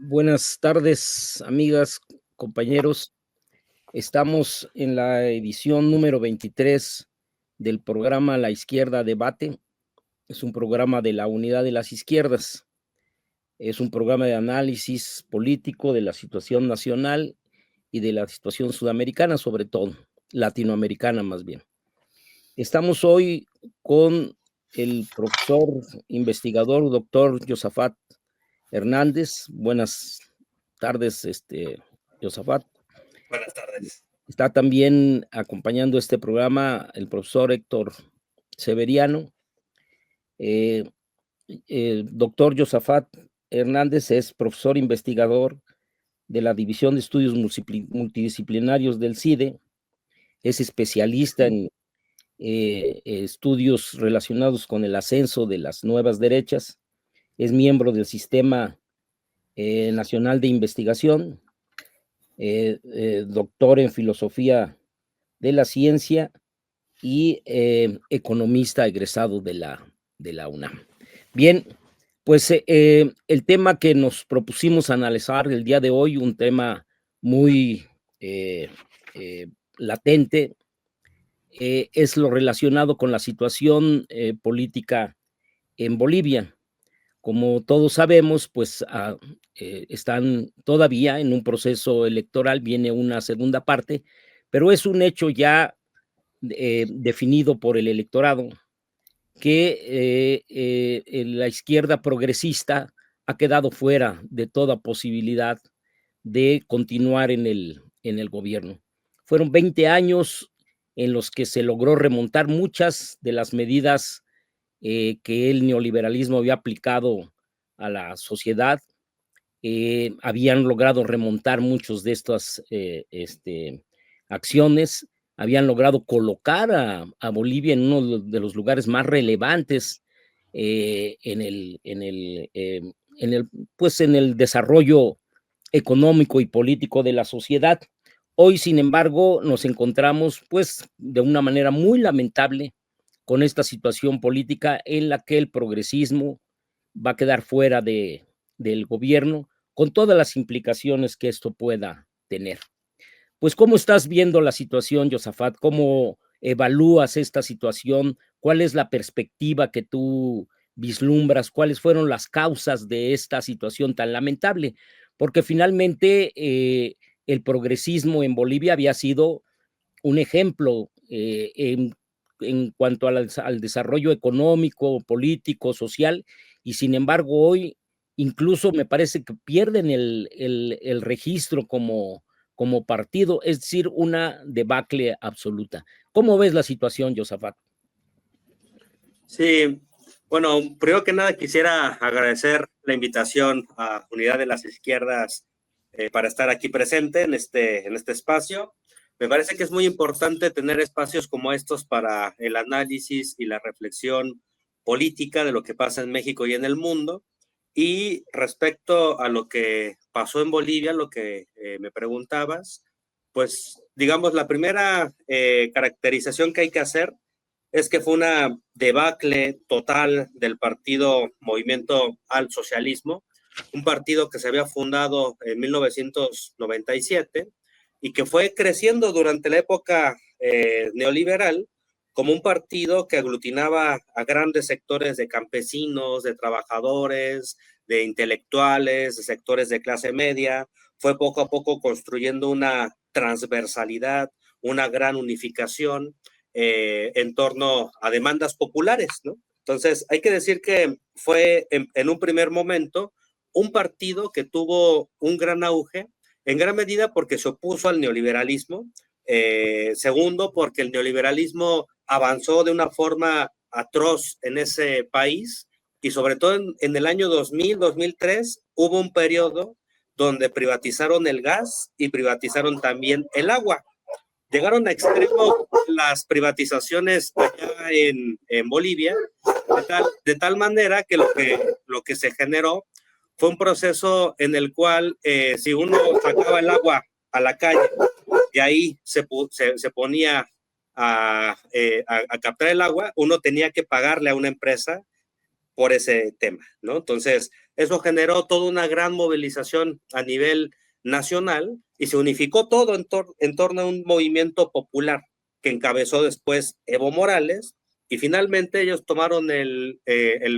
Buenas tardes, amigas, compañeros. Estamos en la edición número 23 del programa La Izquierda Debate. Es un programa de la Unidad de las Izquierdas. Es un programa de análisis político de la situación nacional y de la situación sudamericana, sobre todo, latinoamericana más bien. Estamos hoy con el profesor investigador, doctor Josafat Hernández. Buenas tardes, Josafat. Buenas tardes. Está también acompañando este programa el profesor Héctor Severiano. El doctor Josafat Hernández es profesor investigador de la División de Estudios Multidisciplinarios del CIDE. Es especialista en estudios relacionados con el ascenso de las nuevas derechas. Es miembro del Sistema Nacional de Investigación, doctor en Filosofía de la Ciencia y economista egresado de la UNAM. Bien, pues el tema que nos propusimos analizar el día de hoy, un tema muy latente, es lo relacionado con la situación política en Bolivia. Como todos sabemos, pues están todavía en un proceso electoral, viene una segunda parte, pero es un hecho ya definido por el electorado que la izquierda progresista ha quedado fuera de toda posibilidad de continuar en el gobierno. Fueron 20 años en los que se logró remontar muchas de las medidas que el neoliberalismo había aplicado a la sociedad. Habían logrado remontar muchos de estas acciones, habían logrado colocar a Bolivia en uno de los lugares más relevantes en el desarrollo económico y político de la sociedad. Hoy, sin embargo, nos encontramos pues de una manera muy lamentable con esta situación política en la que el progresismo va a quedar fuera del gobierno, con todas las implicaciones que esto pueda tener. Pues, ¿cómo estás viendo la situación, Josafat? ¿Cómo evalúas esta situación? ¿Cuál es la perspectiva que tú vislumbras? ¿Cuáles fueron las causas de esta situación tan lamentable? Porque finalmente el progresismo en Bolivia había sido un ejemplo en cuanto al desarrollo económico, político, social, y sin embargo hoy incluso me parece que pierden el registro como partido, es decir, una debacle absoluta. ¿Cómo ves la situación, Josafat? Sí, bueno, primero que nada quisiera agradecer la invitación a Unidad de las Izquierdas para estar aquí presente en este espacio. Me parece que es muy importante tener espacios como estos para el análisis y la reflexión política de lo que pasa en México y en el mundo. Y respecto a lo que pasó en Bolivia, lo que me preguntabas, pues digamos, la primera caracterización que hay que hacer es que fue una debacle total del partido Movimiento al Socialismo, un partido que se había fundado en 1997 y que fue creciendo durante la época neoliberal como un partido que aglutinaba a grandes sectores de campesinos, de trabajadores, de intelectuales, de sectores de clase media. Fue poco a poco construyendo una transversalidad, una gran unificación en torno a demandas populares, ¿no? Entonces, hay que decir que fue en un primer momento un partido que tuvo un gran auge, en gran medida porque se opuso al neoliberalismo, segundo, porque el neoliberalismo avanzó de una forma atroz en ese país y sobre todo en el año 2000, 2003 hubo un periodo donde privatizaron el gas y privatizaron también el agua. Llegaron a extremo las privatizaciones allá en Bolivia, de tal manera que lo que se generó fue un proceso en el cual si uno sacaba el agua a la calle y ahí se ponía a captar el agua, uno tenía que pagarle a una empresa por ese tema, ¿no? Entonces, Eso generó toda una gran movilización a nivel nacional y se unificó todo en torno a un movimiento popular que encabezó después Evo Morales, y finalmente ellos tomaron el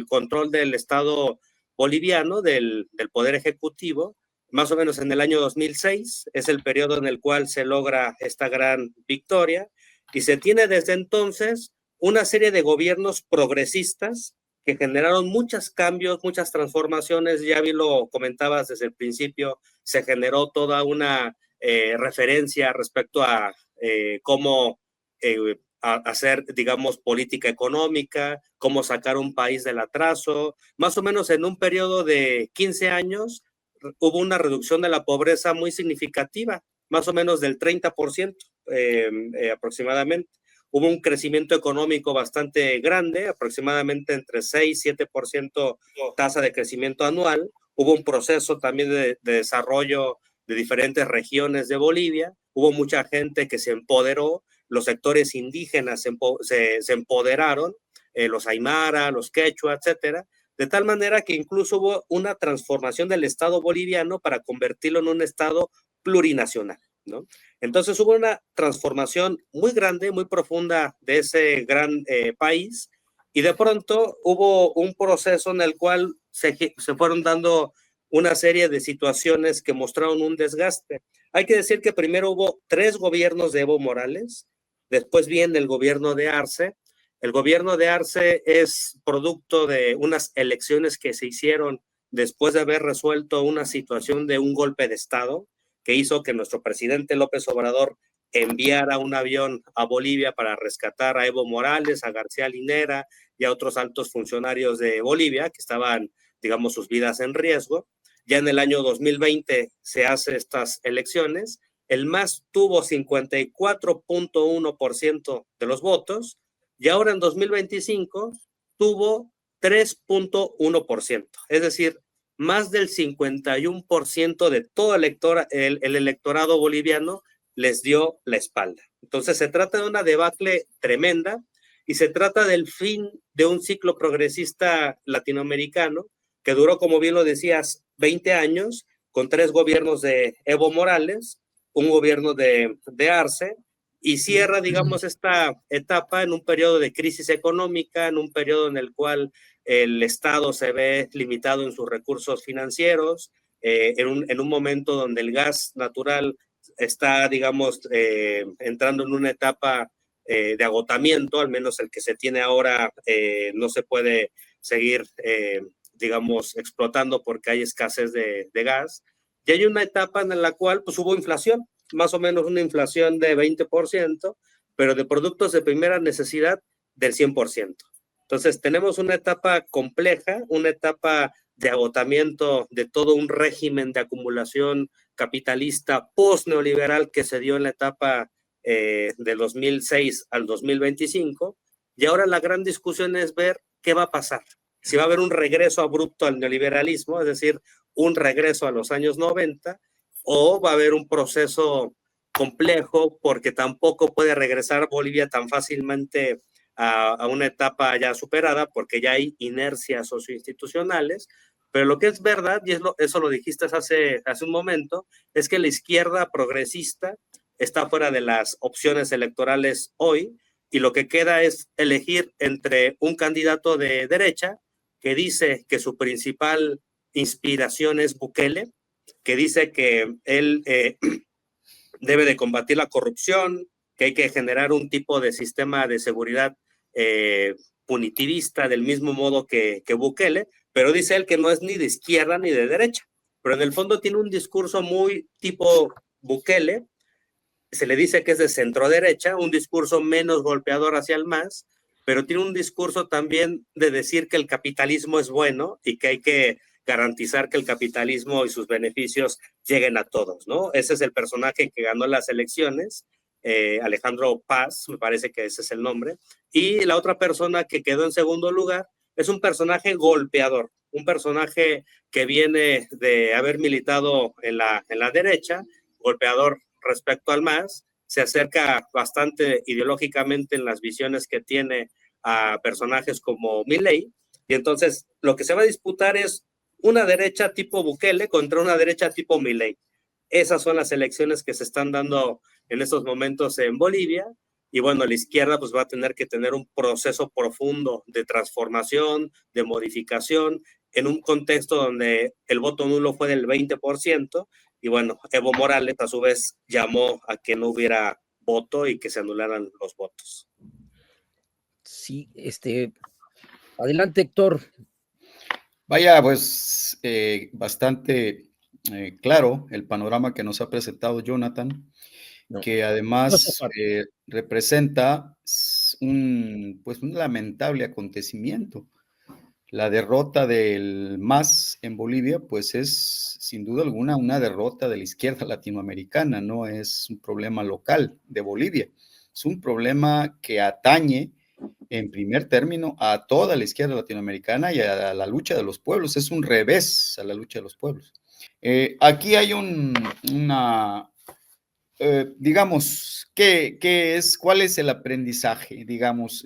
control del Estado boliviano, del Poder Ejecutivo, más o menos en el año 2006, es el periodo en el cual se logra esta gran victoria, y se tiene desde entonces una serie de gobiernos progresistas que generaron muchos cambios, muchas transformaciones. Ya vi, lo comentabas desde el principio, se generó toda una referencia respecto a cómo hacer, digamos, política económica, cómo sacar un país del atraso. Más o menos en un periodo de 15 años hubo una reducción de la pobreza muy significativa, más o menos del 30% aproximadamente. Hubo un crecimiento económico bastante grande, aproximadamente entre 6 y 7% tasa de crecimiento anual. Hubo un proceso también de desarrollo de diferentes regiones de Bolivia. Hubo mucha gente que se empoderó, los sectores indígenas se empoderaron, los aymara, los quechua, etcétera, de tal manera que incluso hubo una transformación del Estado boliviano para convertirlo en un Estado plurinacional, ¿no? Entonces hubo una transformación muy grande, muy profunda de ese gran país, y de pronto hubo un proceso en el cual se fueron dando una serie de situaciones que mostraron un desgaste. Hay que decir que primero hubo 3 gobiernos de Evo Morales, después viene el gobierno de Arce. El gobierno de Arce es producto de unas elecciones que se hicieron después de haber resuelto una situación de un golpe de Estado que hizo que nuestro presidente López Obrador enviara un avión a Bolivia para rescatar a Evo Morales, a García Linera y a otros altos funcionarios de Bolivia que estaban, digamos, sus vidas en riesgo. Ya en el año 2020 se hace estas elecciones. El MAS tuvo 54.1% de los votos, y ahora en 2025 tuvo 3.1%. Es decir, más del 51% de todo el electorado boliviano les dio la espalda. Entonces se trata de una debacle tremenda, y se trata del fin de un ciclo progresista latinoamericano que duró, como bien lo decías, 20 años, con 3 gobiernos de Evo Morales, un gobierno de Arce, y cierra, digamos, esta etapa en un periodo de crisis económica, en un periodo en el cual el Estado se ve limitado en sus recursos financieros, en un momento donde el gas natural está, digamos, entrando en una etapa de agotamiento, al menos el que se tiene ahora no se puede seguir, digamos, explotando porque hay escasez de gas. Y hay una etapa en la cual pues hubo inflación, más o menos una inflación de 20%, pero de productos de primera necesidad del 100%. Entonces tenemos una etapa compleja, una etapa de agotamiento de todo un régimen de acumulación capitalista post-neoliberal que se dio en la etapa del 2006 al 2025, y ahora la gran discusión es ver qué va a pasar. Si va a haber un regreso abrupto al neoliberalismo, es decir, un regreso a los años 90, o va a haber un proceso complejo, porque tampoco puede regresar Bolivia tan fácilmente a una etapa ya superada, porque ya hay inercias socioinstitucionales. Pero lo que es verdad, y eso lo dijiste hace un momento, es que la izquierda progresista está fuera de las opciones electorales hoy, y lo que queda es elegir entre un candidato de derecha que dice que su principal inspiración es Bukele, que dice que él debe de combatir la corrupción, que hay que generar un tipo de sistema de seguridad punitivista del mismo modo que Bukele, pero dice él que no es ni de izquierda ni de derecha, pero en el fondo tiene un discurso muy tipo Bukele. Se le dice que es de centro derecha, un discurso menos golpeador hacia el MAS, pero tiene un discurso también de decir que el capitalismo es bueno y que hay que garantizar que el capitalismo y sus beneficios lleguen a todos, ¿no? Ese es el personaje que ganó las elecciones, Alejandro Paz, me parece que ese es el nombre, y la otra persona que quedó en segundo lugar es un personaje golpeador, un personaje que viene de haber militado en la derecha, golpeador respecto al MAS, se acerca bastante ideológicamente en las visiones que tiene a personajes como Milei, y entonces lo que se va a disputar es una derecha tipo Bukele contra una derecha tipo Milei. Esas son las elecciones que se están dando en estos momentos en Bolivia. Y bueno, la izquierda pues va a tener que tener un proceso profundo de transformación, de modificación, en un contexto donde el voto nulo fue del 20%, y bueno, Evo Morales a su vez llamó a que no hubiera voto y que se anularan los votos. Sí, adelante, Héctor. Vaya, pues bastante claro el panorama que nos ha presentado Jonathan, No, que no, además Zafat. representa pues un lamentable acontecimiento. La derrota del MAS en Bolivia, pues es sin duda alguna una derrota de la izquierda latinoamericana, no es un problema local de Bolivia, es un problema que atañe en primer término a toda la izquierda latinoamericana y a la lucha de los pueblos, es un revés a la lucha de los pueblos. Aquí hay digamos, ¿cuál es el aprendizaje? Digamos,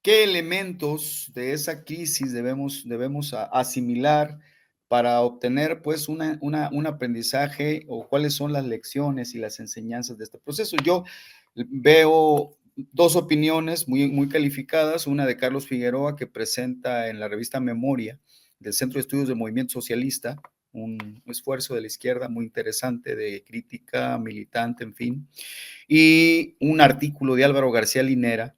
¿qué elementos de esa crisis debemos asimilar para obtener pues un aprendizaje, o cuáles son las lecciones y las enseñanzas de este proceso? Yo veo dos opiniones muy calificadas, una de Carlos Figueroa, que presenta en la revista Memoria del Centro de Estudios del Movimiento Socialista, un esfuerzo de la izquierda muy interesante de crítica militante, en fin, y un artículo de Álvaro García Linera,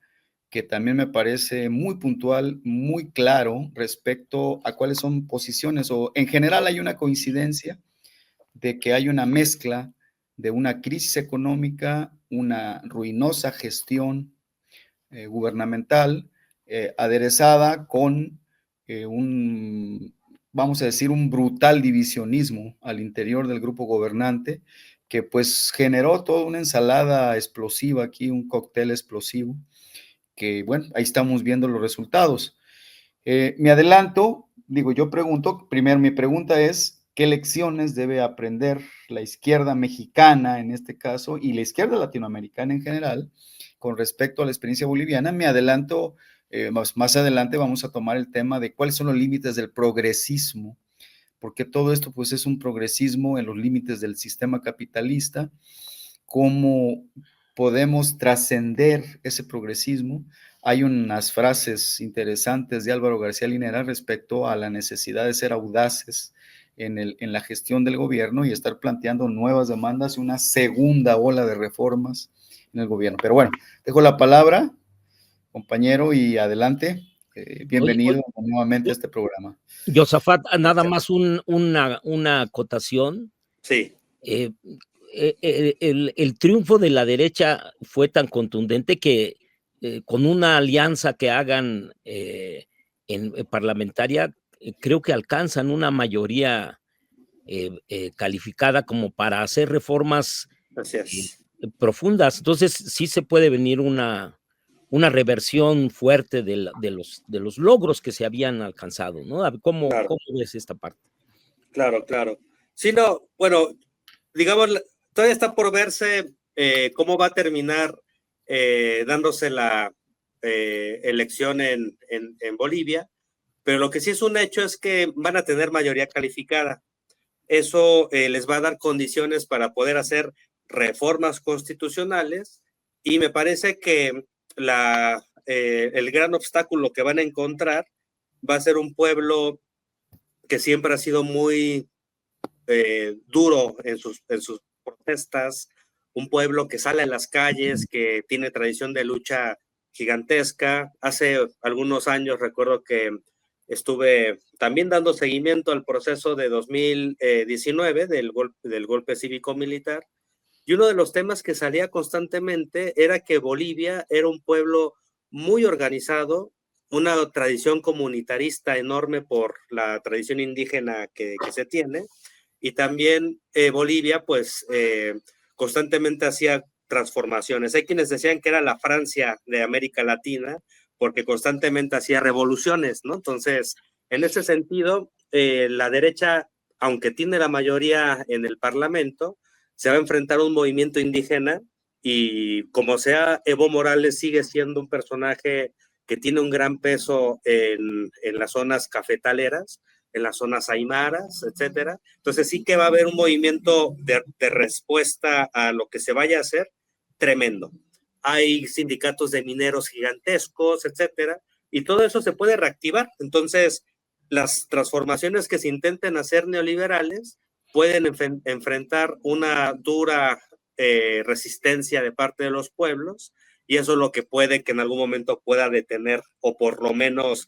que también me parece muy puntual, muy claro respecto a cuáles son posiciones, o en general hay una coincidencia de que hay una mezcla de una crisis económica, una ruinosa gestión gubernamental, aderezada con vamos a decir, un brutal divisionismo al interior del grupo gobernante, que pues generó toda una ensalada explosiva aquí, un cóctel explosivo, que bueno, ahí estamos viendo los resultados. Me adelanto, digo, yo pregunto, primero mi pregunta es, ¿qué lecciones debe aprender la izquierda mexicana en este caso y la izquierda latinoamericana en general con respecto a la experiencia boliviana? Me adelanto, más adelante vamos a tomar el tema de cuáles son los límites del progresismo, porque todo esto pues es un progresismo en los límites del sistema capitalista, cómo podemos trascender ese progresismo. Hay unas frases interesantes de Álvaro García Linera respecto a la necesidad de ser audaces en la gestión del gobierno y estar planteando nuevas demandas y una segunda ola de reformas en el gobierno. Pero bueno, dejo la palabra, compañero, y adelante. Bienvenido nuevamente a este programa. Josafat, nada más una acotación. Sí. El triunfo de la derecha fue tan contundente que con una alianza que hagan en parlamentaria, creo que alcanzan una mayoría calificada como para hacer reformas profundas. Entonces sí se puede venir una reversión fuerte de los logros que se habían alcanzado, ¿no? ¿Cómo ves esta parte? Claro. Sí, no, bueno, digamos, todavía está por verse cómo va a terminar dándose la elección en Bolivia, pero lo que sí es un hecho es que van a tener mayoría calificada. Eso les va a dar condiciones para poder hacer reformas constitucionales, y me parece que el gran obstáculo que van a encontrar va a ser un pueblo que siempre ha sido muy duro en sus protestas, un pueblo que sale a las calles, que tiene tradición de lucha gigantesca. Hace algunos años recuerdo que estuve también dando seguimiento al proceso de 2019 del golpe cívico-militar, y uno de los temas que salía constantemente era que Bolivia era un pueblo muy organizado, una tradición comunitarista enorme por la tradición indígena que se tiene, y también Bolivia pues constantemente hacía transformaciones. Hay quienes decían que era la Francia de América Latina porque constantemente hacía revoluciones, ¿no? Entonces, en ese sentido, la derecha, aunque tiene la mayoría en el Parlamento, se va a enfrentar a un movimiento indígena, y como sea, Evo Morales sigue siendo un personaje que tiene un gran peso en las zonas cafetaleras, en las zonas aymaras, etcétera. Entonces sí que va a haber un movimiento de respuesta a lo que se vaya a hacer tremendo. Hay sindicatos de mineros gigantescos, etcétera, y todo eso se puede reactivar. Entonces, las transformaciones que se intenten hacer neoliberales pueden enfrentar una dura resistencia de parte de los pueblos, y eso es lo que puede que en algún momento pueda detener o por lo menos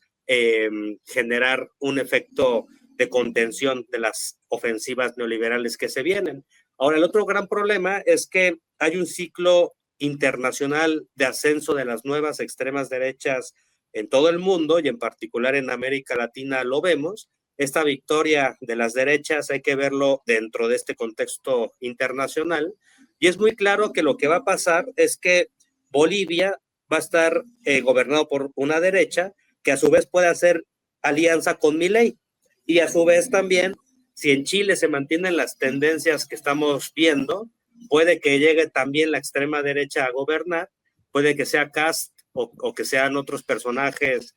generar un efecto de contención de las ofensivas neoliberales que se vienen. Ahora, el otro gran problema es que hay un ciclo internacional de ascenso de las nuevas extremas derechas en todo el mundo, y en particular en América Latina lo vemos. Esta victoria de las derechas hay que verlo dentro de este contexto internacional, y es muy claro que lo que va a pasar es que Bolivia va a estar gobernado por una derecha que a su vez puede hacer alianza con Milei, y a su vez también, si en Chile se mantienen las tendencias que estamos viendo, puede que llegue también la extrema derecha a gobernar, puede que sea Kast o que sean otros personajes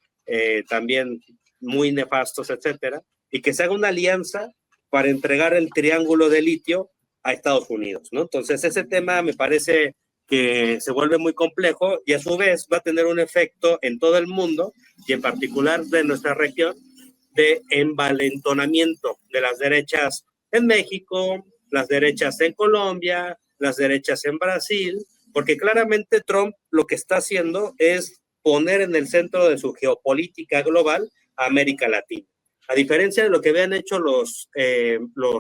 también muy nefastos, etcétera, y que se haga una alianza para entregar el triángulo de litio a Estados Unidos, ¿no? Entonces ese tema me parece que se vuelve muy complejo, y a su vez va a tener un efecto en todo el mundo y en particular de nuestra región de envalentonamiento de las derechas en México, las derechas en Colombia, las derechas en Brasil, porque claramente Trump lo que está haciendo es poner en el centro de su geopolítica global a América Latina. A diferencia de lo que habían hecho los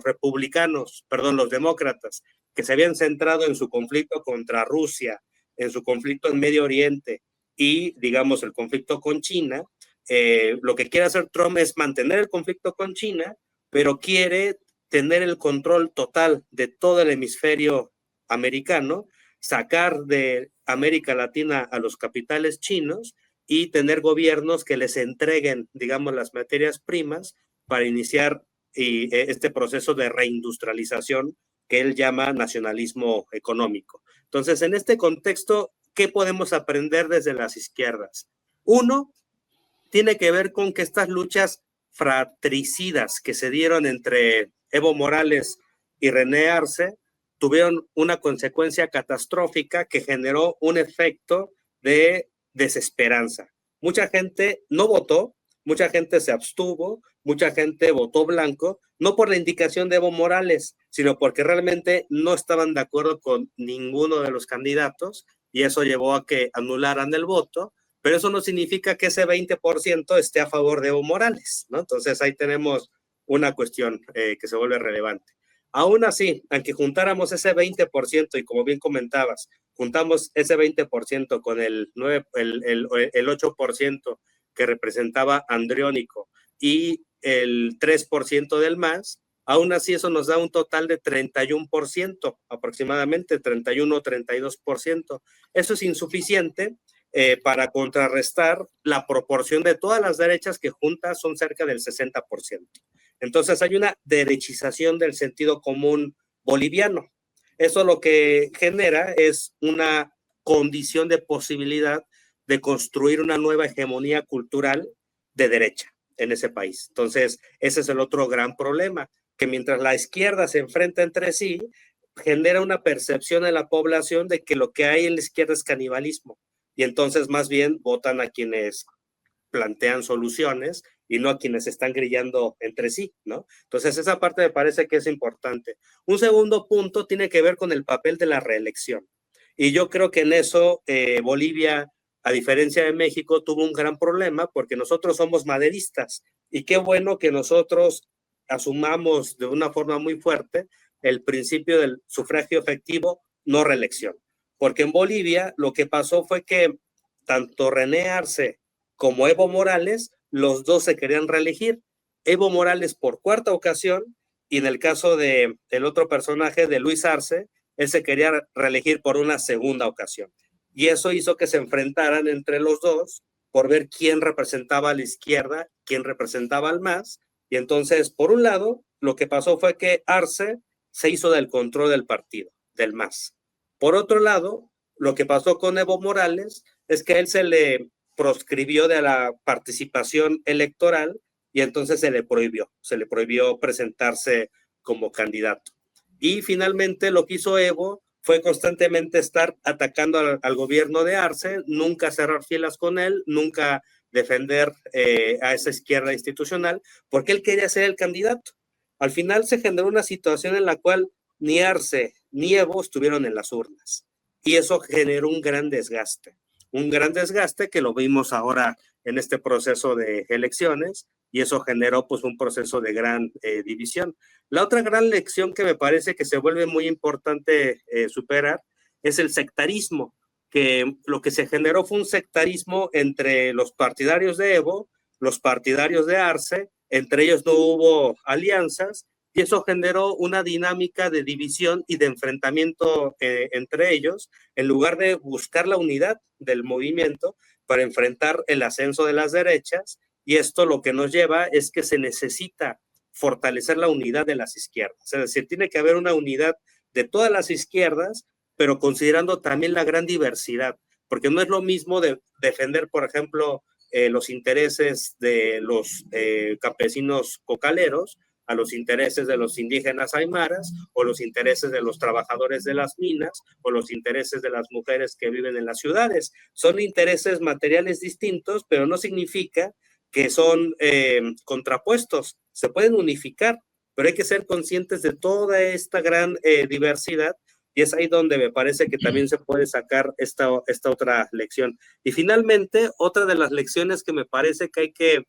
republicanos, perdón, los demócratas, que se habían centrado en su conflicto contra Rusia, en su conflicto en Medio Oriente y, digamos, el conflicto con China, lo que quiere hacer Trump es mantener el conflicto con China, pero quiere tener el control total de todo el hemisferio americano, sacar de América Latina a los capitales chinos y tener gobiernos que les entreguen, digamos, las materias primas para iniciar este proceso de reindustrialización que él llama nacionalismo económico. Entonces, en este contexto, ¿qué podemos aprender desde las izquierdas? Uno, tiene que ver con que estas luchas fratricidas que se dieron entre Evo Morales y René Arce tuvieron una consecuencia catastrófica que generó un efecto de desesperanza. Mucha gente no votó, mucha gente se abstuvo, mucha gente votó blanco, no por la indicación de Evo Morales, sino porque realmente no estaban de acuerdo con ninguno de los candidatos, y eso llevó a que anularan el voto. Pero eso no significa que ese 20% esté a favor de Evo Morales, ¿no? Entonces ahí tenemos una cuestión que se vuelve relevante. Aún así, aunque juntáramos ese 20%, y como bien comentabas, juntamos ese 20% con el 8% que representaba Andriónico y el 3% del MAS, aún así eso nos da un total de 31%, aproximadamente 31 o 32%. Eso es insuficiente para contrarrestar la proporción de todas las derechas, que juntas son cerca del 60%. Entonces hay una derechización del sentido común boliviano. Eso lo que genera es una condición de posibilidad de construir una nueva hegemonía cultural de derecha en ese país. Entonces ese es el otro gran problema, que mientras la izquierda se enfrenta entre sí, genera una percepción en la población de que lo que hay en la izquierda es canibalismo, y entonces más bien votan a quienes plantean soluciones y no a quienes están grillando entre sí, ¿no? Entonces esa parte me parece que es importante. Un segundo punto tiene que ver con el papel de la reelección, y yo creo que en eso Bolivia, a diferencia de México, tuvo un gran problema, porque nosotros somos maderistas, y qué bueno que nosotros asumamos de una forma muy fuerte el principio del sufragio efectivo, no reelección. Porque en Bolivia lo que pasó fue que tanto René Arce como Evo Morales, los dos se querían reelegir. Evo Morales por cuarta ocasión, y en el caso del otro personaje, de Luis Arce, él se quería reelegir por una segunda ocasión. Y eso hizo que se enfrentaran entre los dos por ver quién representaba a la izquierda, quién representaba al MAS. Y entonces, por un lado, lo que pasó fue que Arce se hizo del control del partido, del MAS. Por otro lado, lo que pasó con Evo Morales es que a él se le proscribió de la participación electoral y entonces se le prohibió presentarse como candidato. Y finalmente lo que hizo Evo fue constantemente estar atacando al gobierno de Arce, nunca cerrar filas con él, nunca defender a esa izquierda institucional, porque él quería ser el candidato. Al final se generó una situación en la cual ni Arce ni Evo estuvieron en las urnas, y eso generó un gran desgaste que lo vimos ahora en este proceso de elecciones, y eso generó pues un proceso de gran división. La otra gran lección que me parece que se vuelve muy importante superar es el sectarismo, que lo que se generó fue un sectarismo entre los partidarios de Evo, los partidarios de Arce, entre ellos no hubo alianzas, y eso generó una dinámica de división y de enfrentamiento entre ellos, en lugar de buscar la unidad del movimiento para enfrentar el ascenso de las derechas. Y esto lo que nos lleva es que se necesita fortalecer la unidad de las izquierdas. Es decir, tiene que haber una unidad de todas las izquierdas, pero considerando también la gran diversidad, porque no es lo mismo defender, por ejemplo, los intereses de los campesinos cocaleros a los intereses de los indígenas aymaras, o los intereses de los trabajadores de las minas, o los intereses de las mujeres que viven en las ciudades. Son intereses materiales distintos, pero no significa que son contrapuestos. Se pueden unificar, pero hay que ser conscientes de toda esta gran diversidad, y es ahí donde me parece que también se puede sacar esta otra lección. Y finalmente, otra de las lecciones que me parece que hay que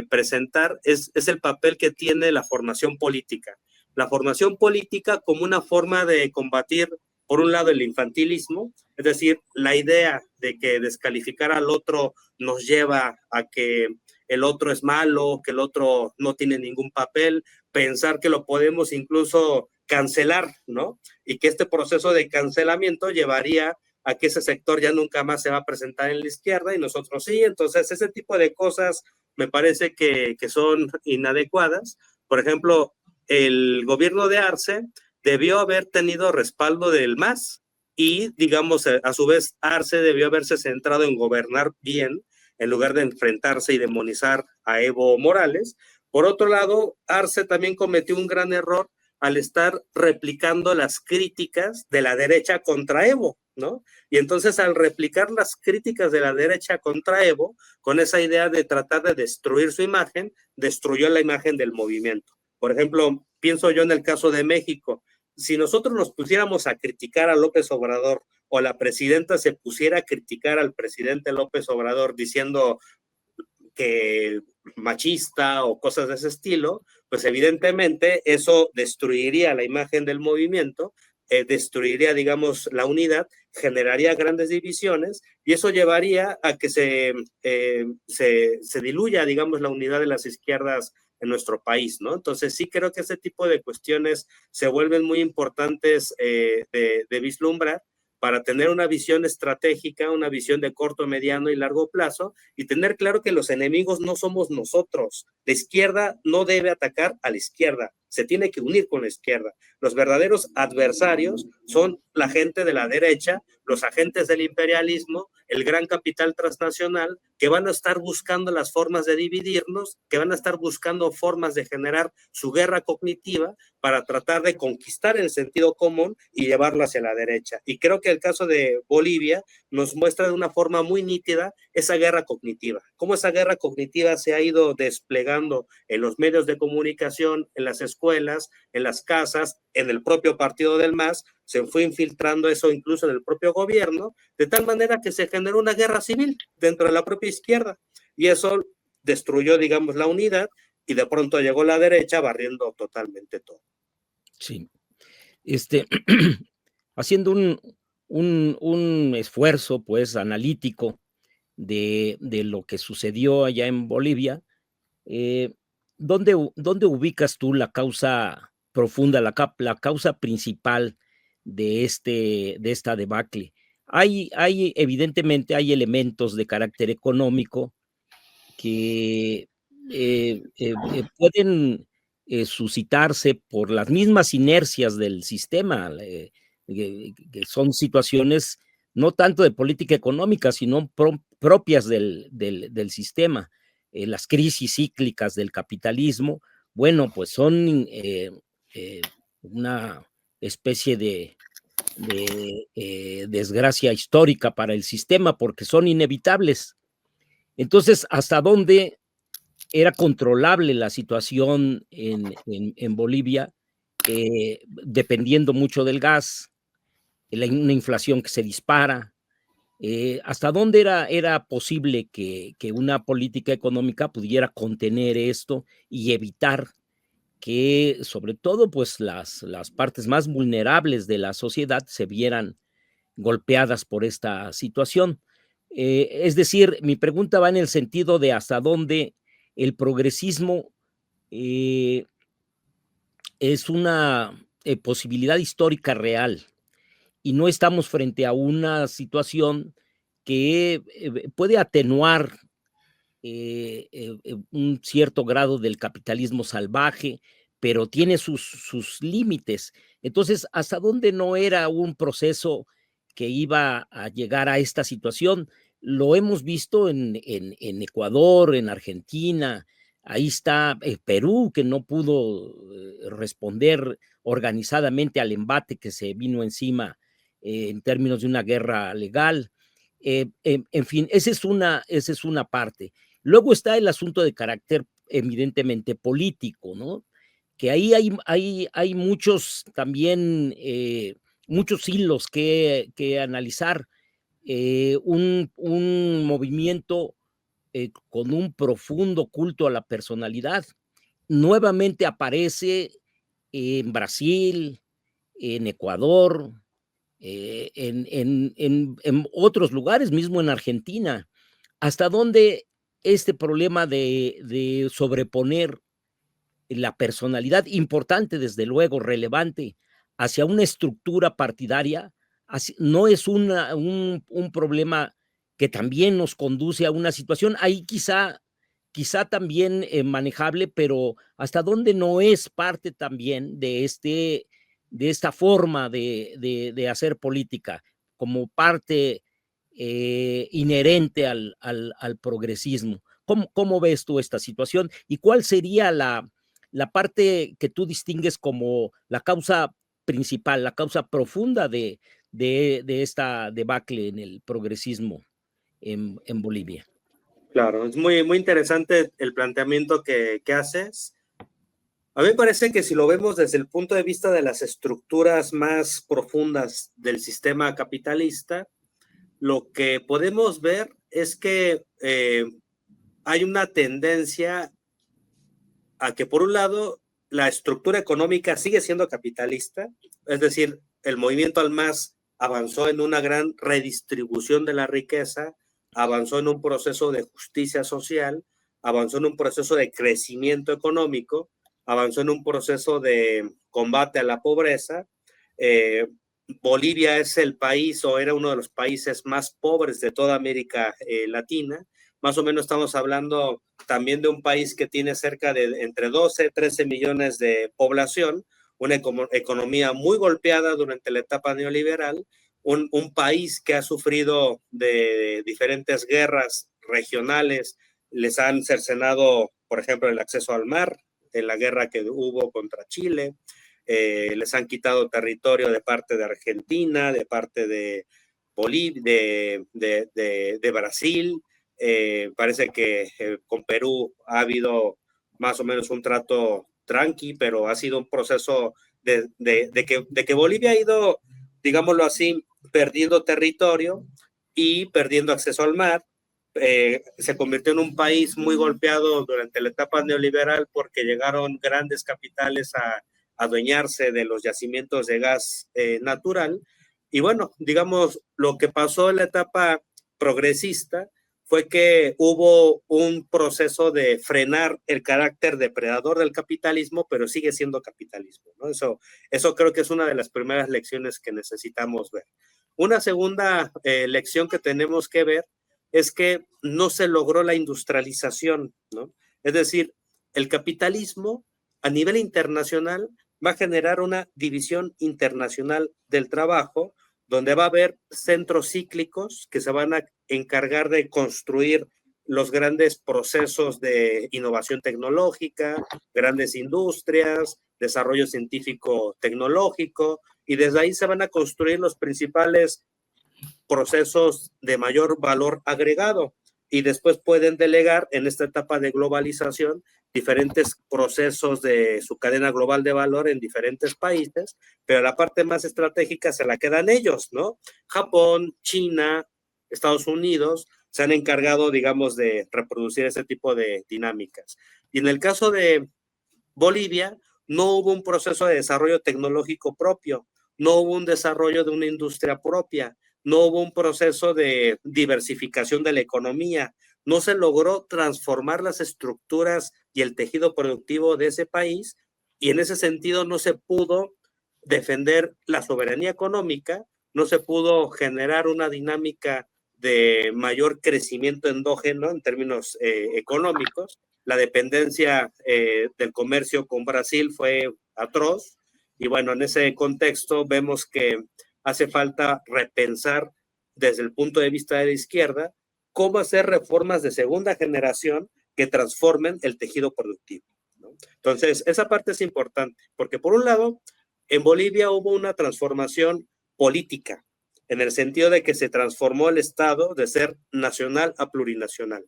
presentar es el papel que tiene la formación política. La formación política como una forma de combatir, por un lado, el infantilismo, es decir, la idea de que descalificar al otro nos lleva a que el otro es malo, que el otro no tiene ningún papel, pensar que lo podemos incluso cancelar, ¿no? Y que este proceso de cancelamiento llevaría a que ese sector ya nunca más se va a presentar en la izquierda y nosotros sí. Entonces, ese tipo de cosas me parece que son inadecuadas. Por ejemplo, el gobierno de Arce debió haber tenido respaldo del MAS y, digamos, a su vez, Arce debió haberse centrado en gobernar bien en lugar de enfrentarse y demonizar a Evo Morales. Por otro lado, Arce también cometió un gran error al estar replicando las críticas de la derecha contra Evo, ¿no? Y entonces al replicar las críticas de la derecha contra Evo, con esa idea de tratar de destruir su imagen, destruyó la imagen del movimiento. Por ejemplo, pienso yo en el caso de México, si nosotros nos pusiéramos a criticar a López Obrador, o la presidenta se pusiera a criticar al presidente López Obrador diciendo que machista o cosas de ese estilo, pues evidentemente eso destruiría la imagen del movimiento, destruiría, digamos, la unidad, generaría grandes divisiones, y eso llevaría a que se diluya, digamos, la unidad de las izquierdas en nuestro país, ¿no? Entonces sí creo que ese tipo de cuestiones se vuelven muy importantes de vislumbrar, para tener una visión estratégica, una visión de corto, mediano y largo plazo, y tener claro que los enemigos no somos nosotros. La izquierda no debe atacar a la izquierda, se tiene que unir con la izquierda. Los verdaderos adversarios son la gente de la derecha, los agentes del imperialismo, el gran capital transnacional, que van a estar buscando las formas de dividirnos, que van a estar buscando formas de generar su guerra cognitiva para tratar de conquistar el sentido común y llevarlo hacia la derecha. Y creo que el caso de Bolivia nos muestra de una forma muy nítida esa guerra cognitiva, cómo esa guerra cognitiva se ha ido desplegando en los medios de comunicación, en las escuelas, en las casas, en el propio partido del MAS, se fue infiltrando eso incluso en el propio gobierno, de tal manera que se generó una guerra civil dentro de la propia izquierda, y eso destruyó, digamos, la unidad, y de pronto llegó la derecha barriendo totalmente todo. Sí. Haciendo un esfuerzo, pues, analítico de lo que sucedió allá en Bolivia, ¿dónde ubicas tú la causa profunda, la causa principal de esta debacle? Evidentemente, hay elementos de carácter económico que pueden suscitarse por las mismas inercias del sistema, que son situaciones no tanto de política económica, sino propias del sistema, las crisis cíclicas del capitalismo, bueno, pues son una especie de desgracia histórica para el sistema porque son inevitables. Entonces, ¿hasta dónde era controlable la situación en Bolivia? Dependiendo mucho del gas, una inflación que se dispara. ¿Hasta dónde era posible que una política económica pudiera contener esto y evitar que, sobre todo, pues las partes más vulnerables de la sociedad se vieran golpeadas por esta situación? Es decir, mi pregunta va en el sentido de hasta dónde el progresismo es una posibilidad histórica real y no estamos frente a una situación que puede atenuar un cierto grado del capitalismo salvaje, pero tiene sus límites. Entonces, ¿hasta dónde no era un proceso que iba a llegar a esta situación? Lo hemos visto en Ecuador, en Argentina, ahí está Perú, que no pudo responder organizadamente al embate que se vino encima en términos de una guerra legal. En fin, esa es una parte. Luego está el asunto de carácter evidentemente político, ¿no? Que ahí hay muchos también, muchos hilos que analizar. Un movimiento con un profundo culto a la personalidad. Nuevamente aparece en Brasil, en Ecuador, en otros lugares, mismo en Argentina. ¿Hasta dónde este problema de sobreponer la personalidad, importante, desde luego, relevante, hacia una estructura partidaria, no es un problema que también nos conduce a una situación ahí quizá también manejable, pero hasta dónde no es parte también de esta forma de hacer política, como parte inherente al progresismo? ¿Cómo ves tú esta situación? ¿Y cuál sería la parte que tú distingues como la causa principal, la causa profunda de esta debacle en el progresismo en Bolivia? Claro, es muy, muy interesante el planteamiento que haces. A mí me parece que si lo vemos desde el punto de vista de las estructuras más profundas del sistema capitalista, lo que podemos ver es que hay una tendencia a que, por un lado, la estructura económica sigue siendo capitalista, es decir, el movimiento al MAS avanzó en una gran redistribución de la riqueza, avanzó en un proceso de justicia social, avanzó en un proceso de crecimiento económico, avanzó en un proceso de combate a la pobreza. Bolivia es el país o era uno de los países más pobres de toda América Latina. Más o menos estamos hablando también de un país que tiene cerca de entre 12 y 13 millones de población, una economía muy golpeada durante la etapa neoliberal, un país que ha sufrido de diferentes guerras regionales, les han cercenado, por ejemplo, el acceso al mar en la guerra que hubo contra Chile, les han quitado territorio de parte de Argentina, de parte de Bolivia, de Brasil. Parece que con Perú ha habido más o menos un trato tranqui, pero ha sido un proceso de que Bolivia ha ido, digámoslo así, perdiendo territorio y perdiendo acceso al mar. Se convirtió en un país muy golpeado durante la etapa neoliberal porque llegaron grandes capitales a adueñarse de los yacimientos de gas natural. Y bueno, digamos, lo que pasó en la etapa progresista fue que hubo un proceso de frenar el carácter depredador del capitalismo, pero sigue siendo capitalismo, ¿no? Eso creo que es una de las primeras lecciones que necesitamos ver. Una segunda lección que tenemos que ver es que no se logró la industrialización, ¿no? Es decir, el capitalismo a nivel internacional va a generar una división internacional del trabajo, donde va a haber centros cíclicos que se van a encargar de construir los grandes procesos de innovación tecnológica, grandes industrias, desarrollo científico-tecnológico, y desde ahí se van a construir los principales procesos de mayor valor agregado. Y después pueden delegar en esta etapa de globalización diferentes procesos de su cadena global de valor en diferentes países, pero la parte más estratégica se la quedan ellos, ¿no? Japón, China, Estados Unidos se han encargado, digamos, de reproducir ese tipo de dinámicas. Y en el caso de Bolivia, no hubo un proceso de desarrollo tecnológico propio, no hubo un desarrollo de una industria propia, no hubo un proceso de diversificación de la economía, no se logró transformar las estructuras y el tejido productivo de ese país, y en ese sentido no se pudo defender la soberanía económica, no se pudo generar una dinámica de mayor crecimiento endógeno en términos económicos. La dependencia del comercio con Brasil fue atroz, y bueno, en ese contexto vemos que hace falta repensar desde el punto de vista de la izquierda cómo hacer reformas de segunda generación que transformen el tejido productivo, ¿no? Entonces, esa parte es importante, porque por un lado, en Bolivia hubo una transformación política, en el sentido de que se transformó el Estado de ser nacional a plurinacional.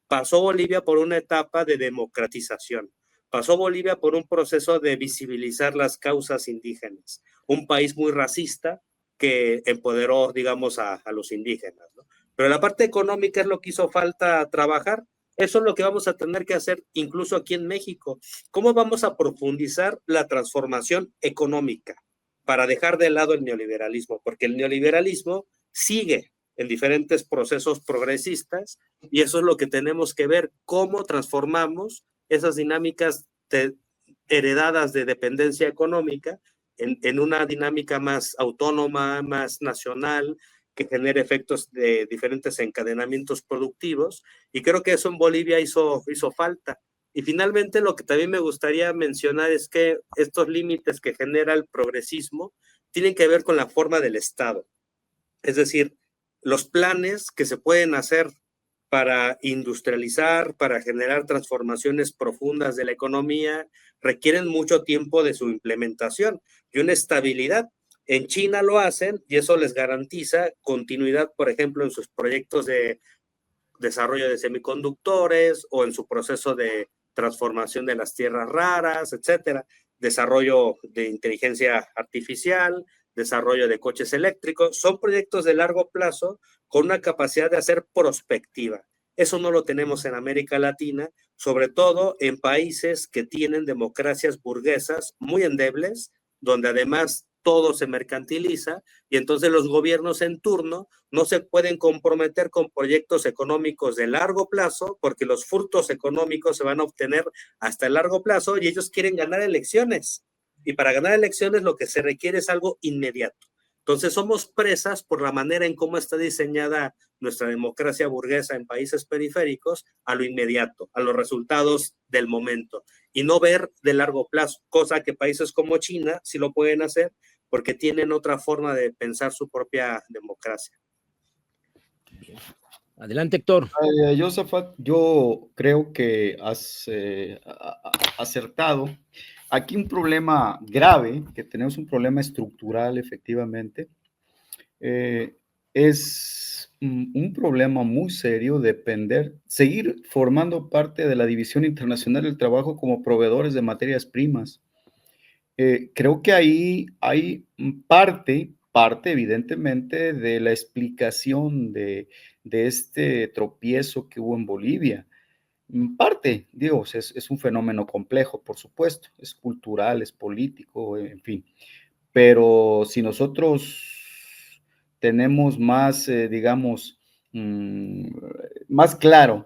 Pasó Bolivia por una etapa de democratización. Pasó Bolivia por un proceso de visibilizar las causas indígenas. Un país muy racista que empoderó, digamos, a los indígenas, ¿no? Pero la parte económica es lo que hizo falta trabajar. Eso es lo que vamos a tener que hacer incluso aquí en México. ¿Cómo vamos a profundizar la transformación económica para dejar de lado el neoliberalismo? Porque el neoliberalismo sigue en diferentes procesos progresistas, y eso es lo que tenemos que ver, cómo transformamos esas dinámicas heredadas de dependencia económica en una dinámica más autónoma, más nacional, que genere efectos de diferentes encadenamientos productivos, y creo que eso en Bolivia hizo falta. Y finalmente lo que también me gustaría mencionar es que estos límites que genera el progresismo tienen que ver con la forma del Estado. Es decir, los planes que se pueden hacer para industrializar, para generar transformaciones profundas de la economía, requieren mucho tiempo de su implementación y una estabilidad. En China lo hacen y eso les garantiza continuidad, por ejemplo, en sus proyectos de desarrollo de semiconductores o en su proceso de transformación de las tierras raras, etcétera, desarrollo de inteligencia artificial, desarrollo de coches eléctricos. Son proyectos de largo plazo con una capacidad de hacer prospectiva. Eso no lo tenemos en América Latina, sobre todo en países que tienen democracias burguesas muy endebles, donde además todo se mercantiliza, y entonces los gobiernos en turno no se pueden comprometer con proyectos económicos de largo plazo, porque los frutos económicos se van a obtener hasta el largo plazo, y ellos quieren ganar elecciones. Y para ganar elecciones lo que se requiere es algo inmediato. Entonces somos presas por la manera en cómo está diseñada nuestra democracia burguesa en países periféricos a lo inmediato, a los resultados del momento, y no ver de largo plazo, cosa que países como China sí lo pueden hacer porque tienen otra forma de pensar su propia democracia. Adelante, Héctor. Josafat, yo creo que has acertado. Aquí un problema grave, que tenemos un problema estructural, efectivamente, es un problema muy serio seguir formando parte de la División Internacional del Trabajo como proveedores de materias primas. Creo que ahí hay parte evidentemente de la explicación de este tropiezo que hubo en Bolivia. Parte, digo, es un fenómeno complejo, por supuesto, es cultural, es político, en fin. Pero si nosotros tenemos más, digamos, más claro,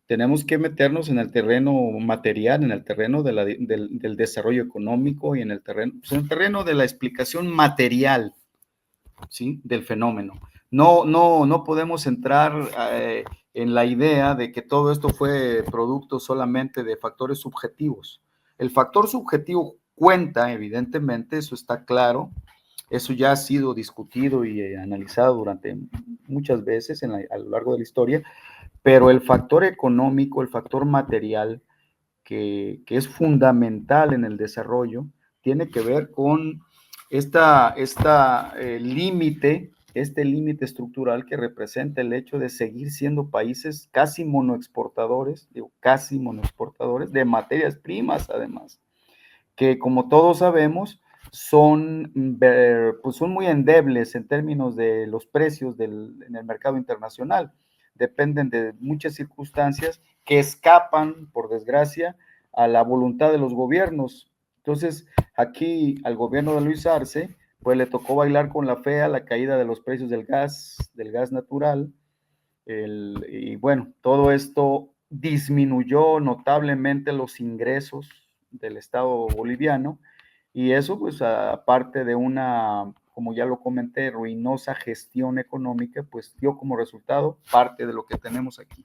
tenemos que meternos en el terreno material, en el terreno del desarrollo económico y en el terreno de la explicación material, ¿sí?, del fenómeno. No podemos entrar en la idea de que todo esto fue producto solamente de factores subjetivos. El factor subjetivo cuenta, evidentemente, eso está claro, Eso ya ha sido discutido y analizado durante muchas veces a lo largo de la historia, pero el factor económico, el factor material, que es fundamental en el desarrollo, tiene que ver con este límite estructural que representa el hecho de seguir siendo países casi monoexportadores, de materias primas además, que como todos sabemos pues son muy endebles en términos de los precios en el mercado internacional. Dependen de muchas circunstancias que escapan, por desgracia, a la voluntad de los gobiernos. Entonces, aquí al gobierno de Luis Arce, pues le tocó bailar con la fea la caída de los precios del gas natural, y bueno, todo esto disminuyó notablemente los ingresos del Estado boliviano, y eso pues aparte de una, como ya lo comenté, ruinosa gestión económica, pues dio como resultado parte de lo que tenemos aquí.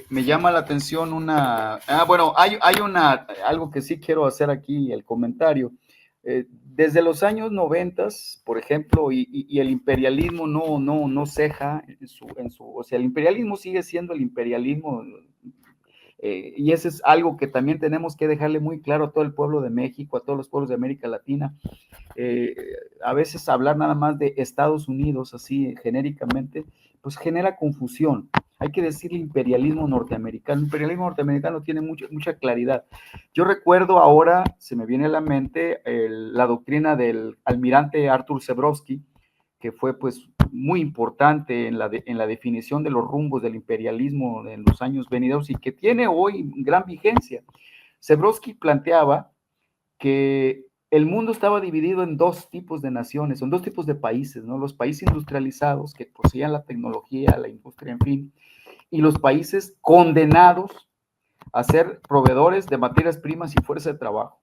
Me llama la atención algo que sí quiero hacer aquí, el comentario. Desde los años 90, por ejemplo, y el imperialismo no ceja o sea, el imperialismo sigue siendo el imperialismo, y eso es algo que también tenemos que dejarle muy claro a todo el pueblo de México, a todos los pueblos de América Latina. A veces hablar nada más de Estados Unidos, así genéricamente, pues genera confusión. Hay que decirle imperialismo norteamericano. El imperialismo norteamericano tiene mucha claridad. Yo recuerdo ahora, se me viene a la mente, la doctrina del almirante Arthur Zebrowski, que fue pues muy importante en la definición de los rumbos del imperialismo en los años venideros y que tiene hoy gran vigencia. Zebrowski planteaba que el mundo estaba dividido en dos tipos de naciones, en dos tipos de países, ¿no? Los países industrializados que poseían la tecnología, la industria, en fin, y los países condenados a ser proveedores de materias primas y fuerza de trabajo.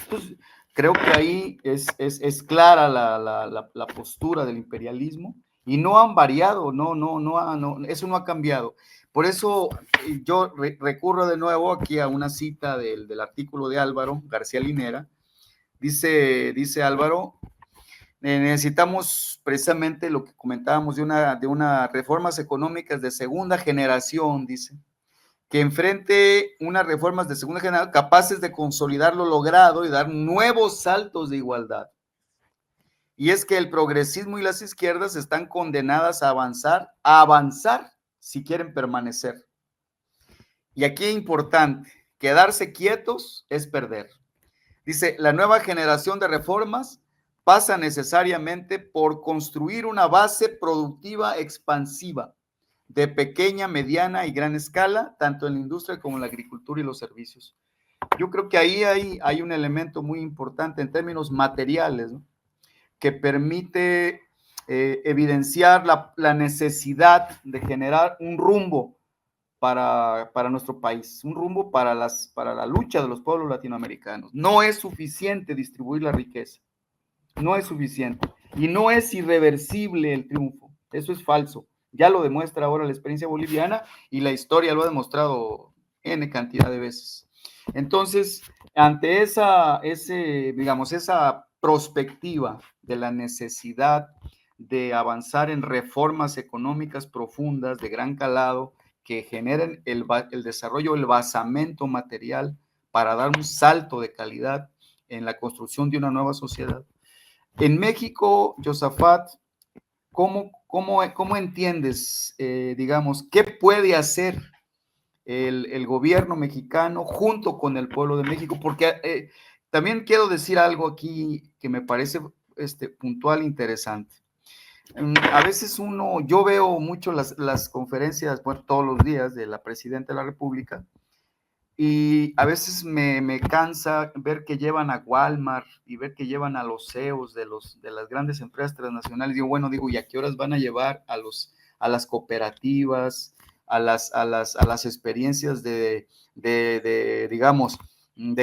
Entonces, creo que ahí es clara la postura del imperialismo y no han variado, eso no ha cambiado. Por eso yo recurro de nuevo aquí a una cita del artículo de Álvaro García Linera. Dice Álvaro, necesitamos precisamente lo que comentábamos de unas reformas económicas de segunda generación, dice, que enfrente unas reformas de segunda generación capaces de consolidar lo logrado y dar nuevos saltos de igualdad. Y es que el progresismo y las izquierdas están condenadas a avanzar si quieren permanecer. Y aquí es importante, quedarse quietos es perder. Dice, la nueva generación de reformas pasa necesariamente por construir una base productiva expansiva de pequeña, mediana y gran escala, tanto en la industria como en la agricultura y los servicios. Yo creo que ahí hay un elemento muy importante en términos materiales, ¿no?, que permite evidenciar la necesidad de generar un rumbo para nuestro país, un rumbo para la lucha de los pueblos latinoamericanos. No es suficiente distribuir la riqueza, no es suficiente, y no es irreversible el triunfo, eso es falso. Ya lo demuestra ahora la experiencia boliviana y la historia lo ha demostrado N cantidad de veces. Entonces, ante esa perspectiva de la necesidad de avanzar en reformas económicas profundas de gran calado que generen el desarrollo, el basamento material para dar un salto de calidad en la construcción de una nueva sociedad. En México, Josafat, ¿cómo entiendes, qué puede hacer el gobierno mexicano junto con el pueblo de México? Porque también quiero decir algo aquí que me parece puntual e interesante. A veces yo veo mucho las conferencias, bueno, todos los días de la Presidenta de la República, y a veces me cansa ver que llevan a Walmart y ver que llevan a los CEOs de las grandes empresas transnacionales. Digo, ¿y a qué horas van a llevar a las cooperativas, a las experiencias de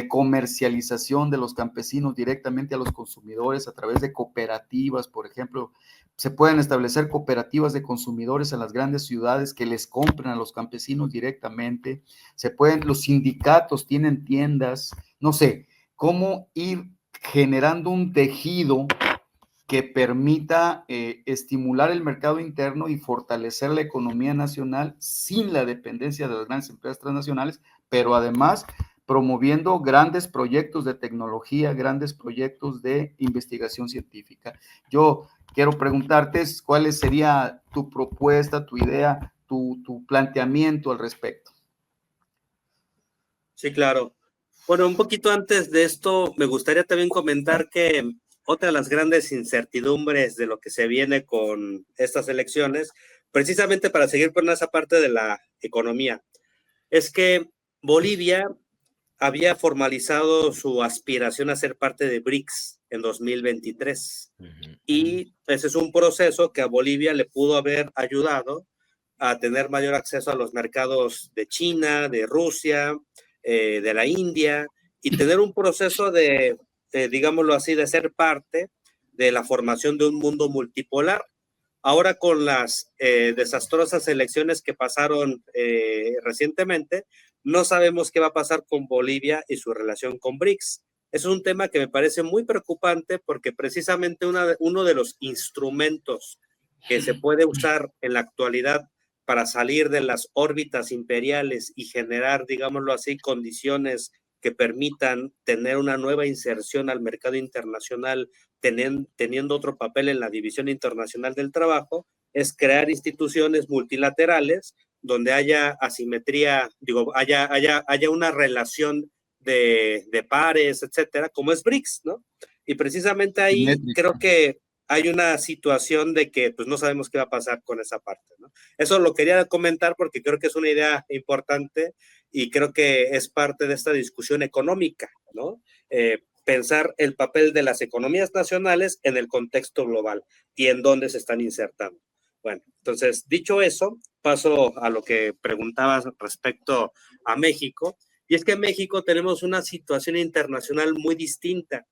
comercialización de los campesinos directamente a los consumidores a través de cooperativas? Por ejemplo, se pueden establecer cooperativas de consumidores en las grandes ciudades que les compren a los campesinos directamente. Los sindicatos tienen tiendas, no sé, cómo ir generando un tejido que permita estimular el mercado interno y fortalecer la economía nacional sin la dependencia de las grandes empresas transnacionales, pero además promoviendo grandes proyectos de tecnología, grandes proyectos de investigación científica. Yo quiero preguntarte cuál sería tu propuesta, tu idea, tu planteamiento al respecto. Sí, claro. Bueno, un poquito antes de esto, me gustaría también comentar que otra de las grandes incertidumbres de lo que se viene con estas elecciones, precisamente para seguir con esa parte de la economía, es que Bolivia había formalizado su aspiración a ser parte de BRICS en 2023. Y ese es un proceso que a Bolivia le pudo haber ayudado a tener mayor acceso a los mercados de China, de Rusia, de la India, y tener un proceso digámoslo así, de ser parte de la formación de un mundo multipolar. Ahora con las desastrosas elecciones que pasaron recientemente, no sabemos qué va a pasar con Bolivia y su relación con BRICS. Es un tema que me parece muy preocupante porque precisamente uno de los instrumentos que se puede usar en la actualidad para salir de las órbitas imperiales y generar, digámoslo así, condiciones que permitan tener una nueva inserción al mercado internacional, teniendo otro papel en la División Internacional del Trabajo, es crear instituciones multilaterales donde haya asimetría, haya una relación de pares, etcétera, como es BRICS, ¿no? Y precisamente ahí creo que hay una situación de que pues no sabemos qué va a pasar con esa parte, ¿no? Eso lo quería comentar porque creo que es una idea importante y creo que es parte de esta discusión económica, ¿no? Pensar el papel de las economías nacionales en el contexto global y en dónde se están insertando. Bueno, entonces, dicho eso, paso a lo que preguntabas respecto a México, y es que en México tenemos una situación internacional muy distinta.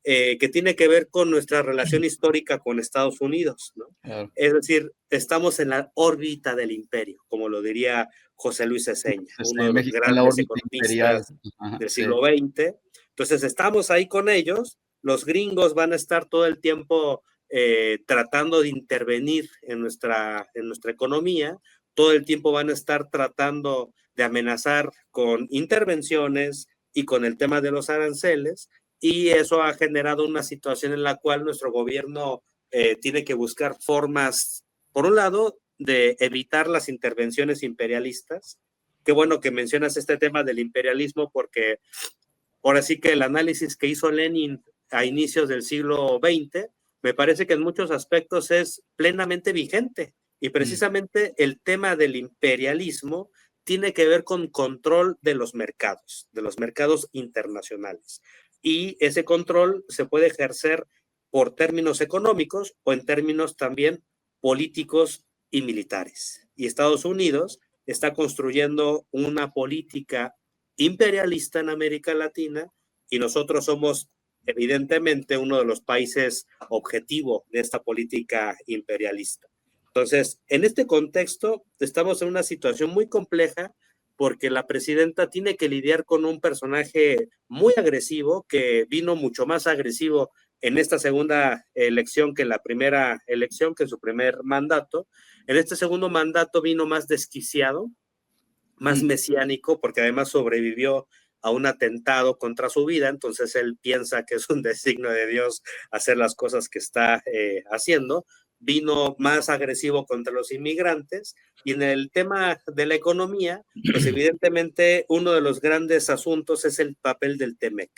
Que tiene que ver con nuestra relación histórica con Estados Unidos, ¿no? Claro. Es decir, estamos en la órbita del imperio, como lo diría José Luis Eseña, uno de los grandes economistas del siglo XX. Entonces, estamos ahí con ellos, los gringos van a estar todo el tiempo tratando de intervenir en nuestra economía, todo el tiempo van a estar tratando de amenazar con intervenciones y con el tema de los aranceles, y eso ha generado una situación en la cual nuestro gobierno tiene que buscar formas, por un lado, de evitar las intervenciones imperialistas. Qué bueno que mencionas este tema del imperialismo, porque ahora sí que el análisis que hizo Lenin a inicios del siglo XX, me parece que en muchos aspectos es plenamente vigente. Y precisamente el tema del imperialismo tiene que ver con control de los mercados internacionales. Y ese control se puede ejercer por términos económicos o en términos también políticos y militares. Y Estados Unidos está construyendo una política imperialista en América Latina y nosotros somos evidentemente uno de los países objetivo de esta política imperialista. Entonces, en este contexto estamos en una situación muy compleja porque la presidenta tiene que lidiar con un personaje muy agresivo, que vino mucho más agresivo en esta segunda elección que en la primera elección, que en su primer mandato. En este segundo mandato vino más desquiciado, más mesiánico, porque además sobrevivió a un atentado contra su vida, entonces él piensa que es un designio de Dios hacer las cosas que está haciendo. Vino más agresivo contra los inmigrantes, y en el tema de la economía, pues evidentemente uno de los grandes asuntos es el papel del TEMEC.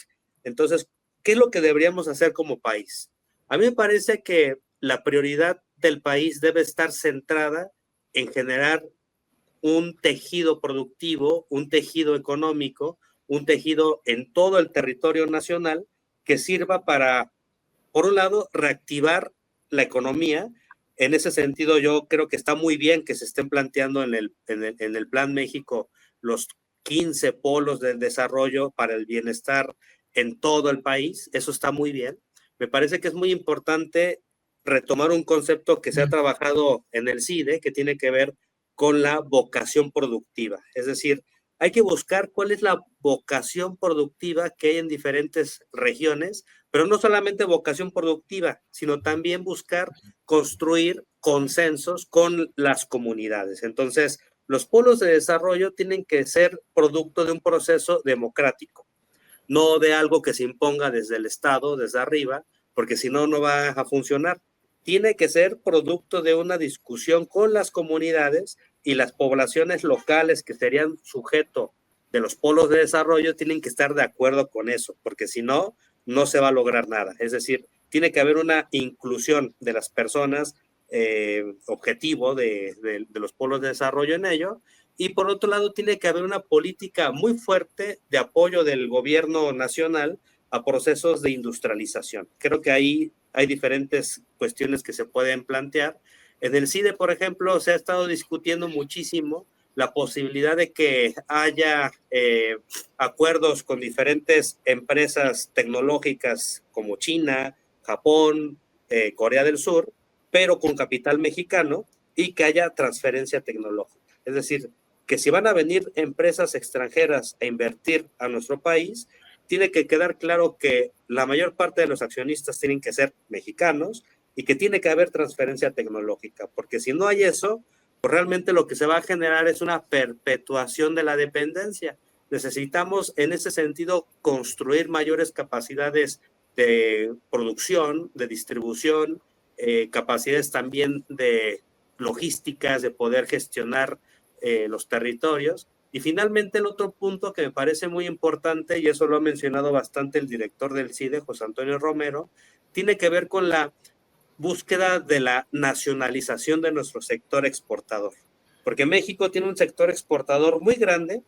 Entonces, ¿qué es lo que deberíamos hacer como país? A mí me parece que la prioridad del país debe estar centrada en generar un tejido productivo, un tejido económico, un tejido en todo el territorio nacional que sirva para, por un lado, reactivar la economía. En ese sentido, yo creo que está muy bien que se estén planteando en el Plan México los 15 polos del desarrollo para el bienestar en todo el país. Eso está muy bien. Me parece que es muy importante retomar un concepto que se ha trabajado en el CIDE, que tiene que ver con la vocación productiva. Es decir, hay que buscar cuál es la vocación productiva que hay en diferentes regiones pero no solamente vocación productiva, sino también buscar construir consensos con las comunidades. Entonces, los polos de desarrollo tienen que ser producto de un proceso democrático, no de algo que se imponga desde el Estado, desde arriba, porque si no, no va a funcionar. Tiene que ser producto de una discusión con las comunidades, y las poblaciones locales que serían sujeto de los polos de desarrollo tienen que estar de acuerdo con eso, porque si no, no se va a lograr nada. Es decir, tiene que haber una inclusión de las personas, objetivo de los polos de desarrollo en ello. Y por otro lado, tiene que haber una política muy fuerte de apoyo del gobierno nacional a procesos de industrialización. Creo que ahí hay diferentes cuestiones que se pueden plantear. En el CIDE, por ejemplo, se ha estado discutiendo muchísimo la posibilidad de que haya acuerdos con diferentes empresas tecnológicas como China, Japón, Corea del Sur, pero con capital mexicano, y que haya transferencia tecnológica. Es decir, que si van a venir empresas extranjeras a invertir a nuestro país, tiene que quedar claro que la mayor parte de los accionistas tienen que ser mexicanos y que tiene que haber transferencia tecnológica, porque si no hay eso, pues realmente lo que se va a generar es una perpetuación de la dependencia. Necesitamos en ese sentido construir mayores capacidades de producción, de distribución, capacidades también de logísticas, de poder gestionar los territorios. Y finalmente el otro punto que me parece muy importante, y eso lo ha mencionado bastante el director del CIDE, José Antonio Romero, tiene que ver con la búsqueda de la nacionalización de nuestro sector exportador. Porque México tiene un sector exportador muy grande,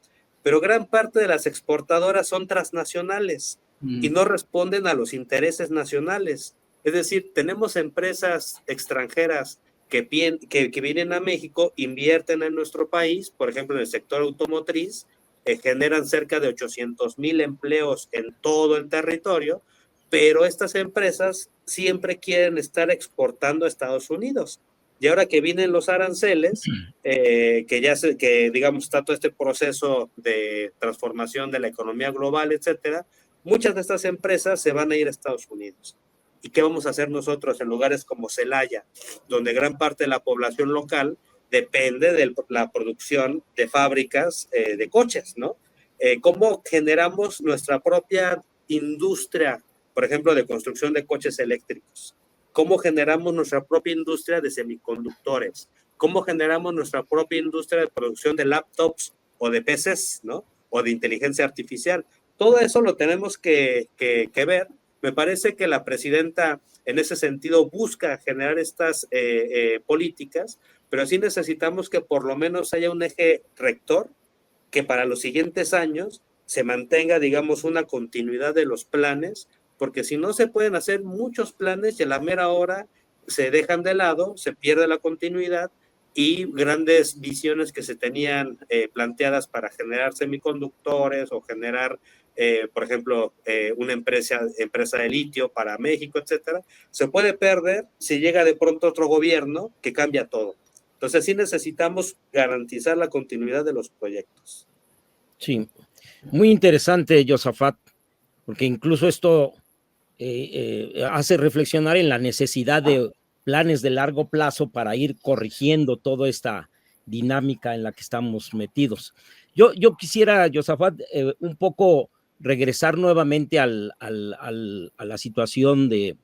pero gran parte de las exportadoras son transnacionales y no responden a los intereses nacionales. Es decir, tenemos empresas extranjeras que vienen a México, invierten en nuestro país, por ejemplo, en el sector automotriz, generan cerca de 800,000 empleos en todo el territorio, pero estas empresas siempre quieren estar exportando a Estados Unidos. Y ahora que vienen los aranceles, que digamos está todo este proceso de transformación de la economía global, etcétera, muchas de estas empresas se van a ir a Estados Unidos. ¿Y qué vamos a hacer nosotros en lugares como Celaya, donde gran parte de la población local depende de la producción de fábricas de coches, ¿no? ¿Cómo generamos nuestra propia industria, por ejemplo, de construcción de coches eléctricos? ¿Cómo generamos nuestra propia industria de semiconductores? ¿Cómo generamos nuestra propia industria de producción de laptops o de PCs, ¿no? O de inteligencia artificial. Todo eso lo tenemos que ver. Me parece que la presidenta en ese sentido busca generar estas políticas, pero sí necesitamos que por lo menos haya un eje rector que para los siguientes años se mantenga, digamos, una continuidad de los planes, porque si no se pueden hacer muchos planes y a la mera hora se dejan de lado, se pierde la continuidad, y grandes visiones que se tenían planteadas para generar semiconductores o generar, por ejemplo, una empresa de litio para México, etcétera, se puede perder si llega de pronto otro gobierno que cambia todo. Entonces sí necesitamos garantizar la continuidad de los proyectos. Sí, muy interesante, Josafat, porque incluso esto hace reflexionar en la necesidad de planes de largo plazo para ir corrigiendo toda esta dinámica en la que estamos metidos. Yo quisiera, Josafat, un poco regresar nuevamente a la situación de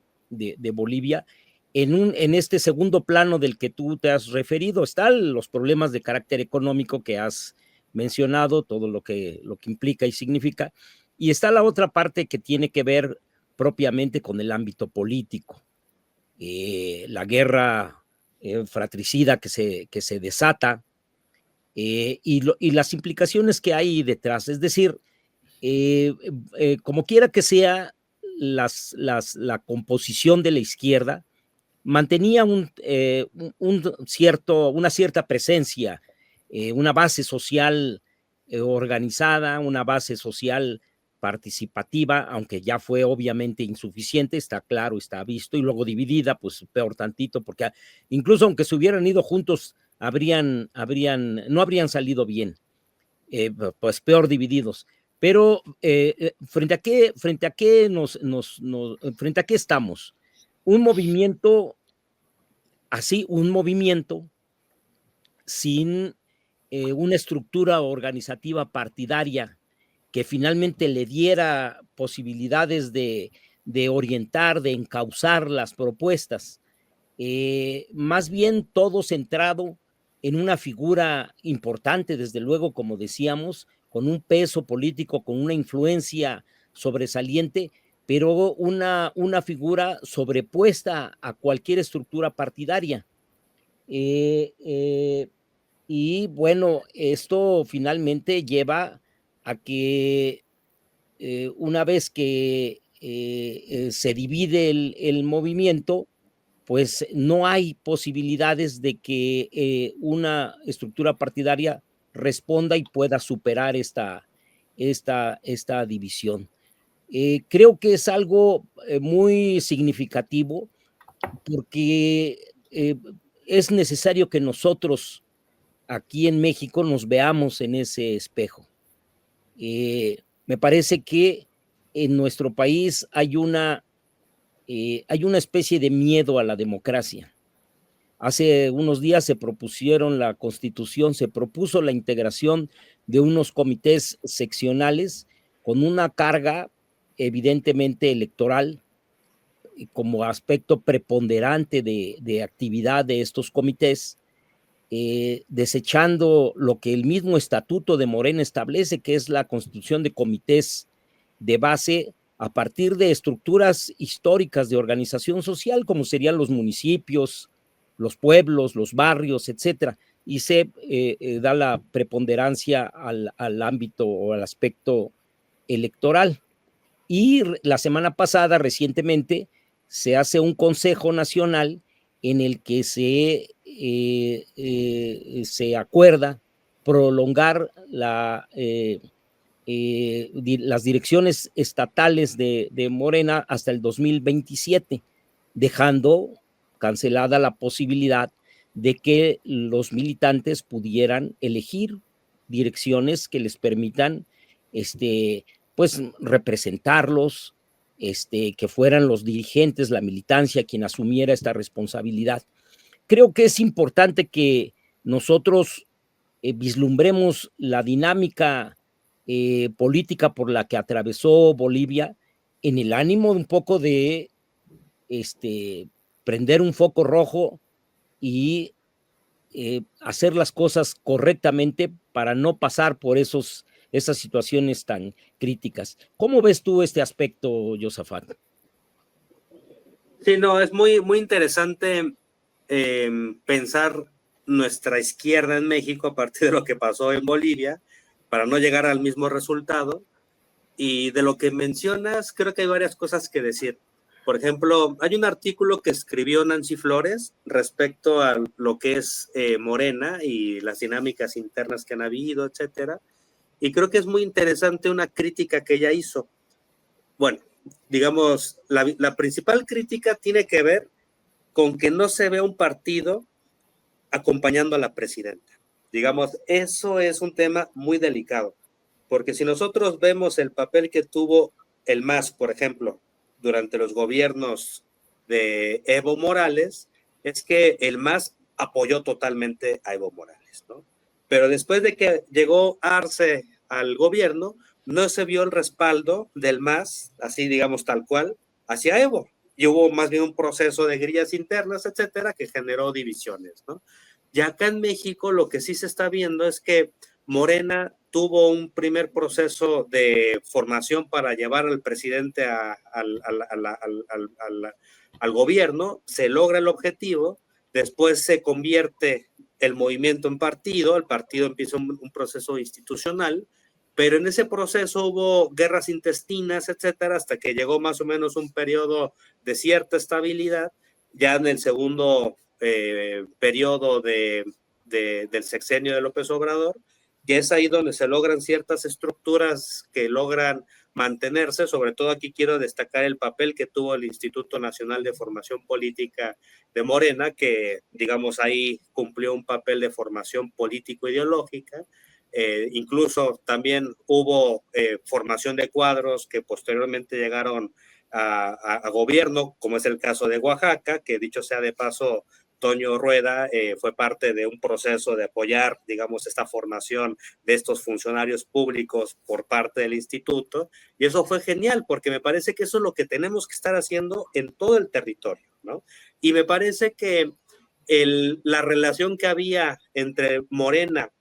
Bolivia. En este segundo plano del que tú te has referido, están los problemas de carácter económico que has mencionado, todo lo que implica y significa, y está la otra parte que tiene que ver propiamente con el ámbito político. La guerra fratricida que se desata y las implicaciones que hay detrás. Es decir, como quiera que sea, la composición de la izquierda mantenía una cierta presencia, una base social organizada, una base social participativa, aunque ya fue obviamente insuficiente, está claro, está visto, y luego dividida, pues peor tantito, porque incluso aunque se hubieran ido juntos, no habrían salido bien, pues peor divididos. Pero frente a qué estamos. Un movimiento así, un movimiento sin una estructura organizativa partidaria que finalmente le diera posibilidades de orientar, de encauzar las propuestas. Más bien todo centrado en una figura importante, desde luego, como decíamos, con un peso político, con una influencia sobresaliente, pero una figura sobrepuesta a cualquier estructura partidaria. Y bueno, esto finalmente lleva a que una vez que se divide el movimiento, pues no hay posibilidades de que una estructura partidaria responda y pueda superar esta división. Creo que es algo muy significativo porque es necesario que nosotros aquí en México nos veamos en ese espejo. Me parece que en nuestro país hay una especie de miedo a la democracia. Hace unos días se propusieron la constitución, se propuso la integración de unos comités seccionales con una carga evidentemente electoral como aspecto preponderante de actividad de estos comités, desechando lo que el mismo estatuto de Morena establece, que es la constitución de comités de base a partir de estructuras históricas de organización social, como serían los municipios, los pueblos, los barrios, etcétera, y se da la preponderancia al ámbito o al aspecto electoral. Y la semana pasada, recientemente, se hace un Consejo Nacional en el que se acuerda prolongar las direcciones estatales de Morena hasta el 2027, dejando cancelada la posibilidad de que los militantes pudieran elegir direcciones que les permitan pues representarlos, que fueran los dirigentes, la militancia, quien asumiera esta responsabilidad. Creo que es importante que nosotros vislumbremos la dinámica política por la que atravesó Bolivia en el ánimo un poco de prender un foco rojo y hacer las cosas correctamente para no pasar por esas situaciones tan críticas. ¿Cómo ves tú este aspecto, Josafat? Sí, no, es muy, muy interesante pensar nuestra izquierda en México a partir de lo que pasó en Bolivia, para no llegar al mismo resultado. Y de lo que mencionas, creo que hay varias cosas que decir. Por ejemplo, hay un artículo que escribió Nancy Flores respecto a lo que es Morena y las dinámicas internas que han habido, etcétera. Y creo que es muy interesante una crítica que ella hizo. Bueno, digamos, la principal crítica tiene que ver con que no se ve un partido acompañando a la presidenta. Digamos, eso es un tema muy delicado, porque si nosotros vemos el papel que tuvo el MAS, por ejemplo, durante los gobiernos de Evo Morales, es que el MAS apoyó totalmente a Evo Morales, ¿no? Pero después de que llegó Arce al gobierno, no se vio el respaldo del MAS, así digamos tal cual, hacia Evo. Y hubo más bien un proceso de guerrillas internas, etcétera, que generó divisiones, ¿no? Y acá en México lo que sí se está viendo es que Morena tuvo un primer proceso de formación para llevar al presidente al gobierno, se logra el objetivo, después se convierte el movimiento en partido, el partido empieza un proceso institucional, pero en ese proceso hubo guerras intestinas, etcétera, hasta que llegó más o menos un periodo de cierta estabilidad, ya en el segundo periodo del sexenio de López Obrador, y es ahí donde se logran ciertas estructuras que logran mantenerse. Sobre todo aquí quiero destacar el papel que tuvo el Instituto Nacional de Formación Política de Morena, que digamos ahí cumplió un papel de formación político-ideológica, Incluso también hubo formación de cuadros que posteriormente llegaron a gobierno, como es el caso de Oaxaca, que dicho sea de paso, Toño Rueda fue parte de un proceso de apoyar, digamos, esta formación de estos funcionarios públicos por parte del instituto, y eso fue genial, porque me parece que eso es lo que tenemos que estar haciendo en todo el territorio, ¿no? Y me parece que la relación que había entre Morena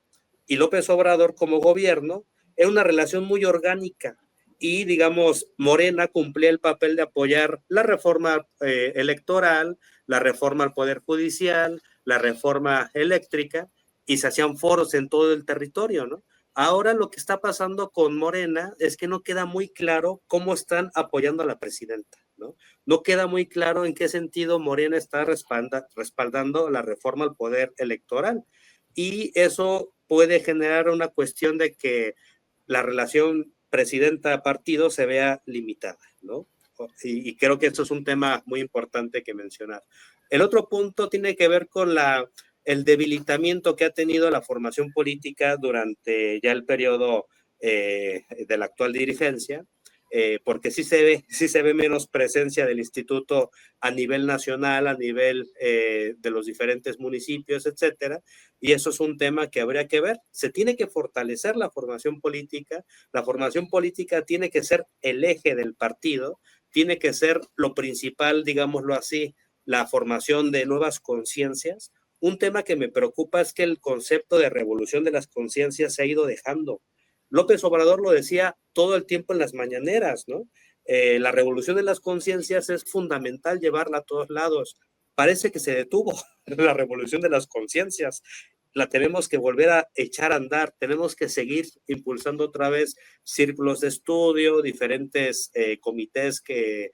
y López Obrador como gobierno era una relación muy orgánica, y digamos Morena cumplía el papel de apoyar la reforma electoral, la reforma al Poder Judicial, la reforma eléctrica, y se hacían foros en todo el territorio, ¿no? Ahora lo que está pasando con Morena es que no queda muy claro cómo están apoyando a la presidenta, ¿no? No queda muy claro en qué sentido Morena está respaldando la reforma al Poder Electoral, y eso puede generar una cuestión de que la relación presidenta-partido se vea limitada, ¿no? Y creo que esto es un tema muy importante que mencionar. El otro punto tiene que ver con el debilitamiento que ha tenido la formación política durante ya el periodo de la actual dirigencia, porque sí se ve menos presencia del instituto a nivel nacional, a nivel de los diferentes municipios, etcétera, y eso es un tema que habría que ver. Se tiene que fortalecer la formación política tiene que ser el eje del partido, tiene que ser lo principal, digámoslo así, la formación de nuevas conciencias. Un tema que me preocupa es que el concepto de revolución de las conciencias se ha ido dejando. López Obrador lo decía todo el tiempo en las mañaneras, ¿no? La revolución de las conciencias es fundamental llevarla a todos lados. Parece que se detuvo la revolución de las conciencias. La tenemos que volver a echar a andar, tenemos que seguir impulsando otra vez círculos de estudio, diferentes comités que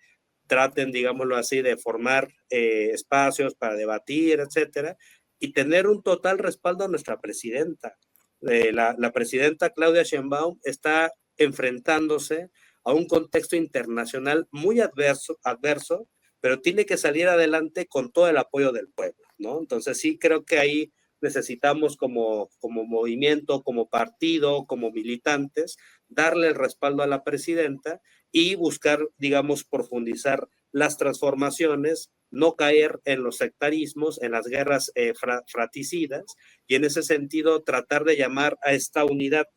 traten, digámoslo así, de formar espacios para debatir, etcétera, y tener un total respaldo a nuestra presidenta. La presidenta Claudia Sheinbaum está enfrentándose a un contexto internacional muy adverso, pero tiene que salir adelante con todo el apoyo del pueblo, ¿no? Entonces sí creo que ahí necesitamos como movimiento, como partido, como militantes, darle el respaldo a la presidenta y buscar, digamos, profundizar las transformaciones, no caer en los sectarismos, en las guerras fraticidas, y en ese sentido tratar de llamar a esta unidad,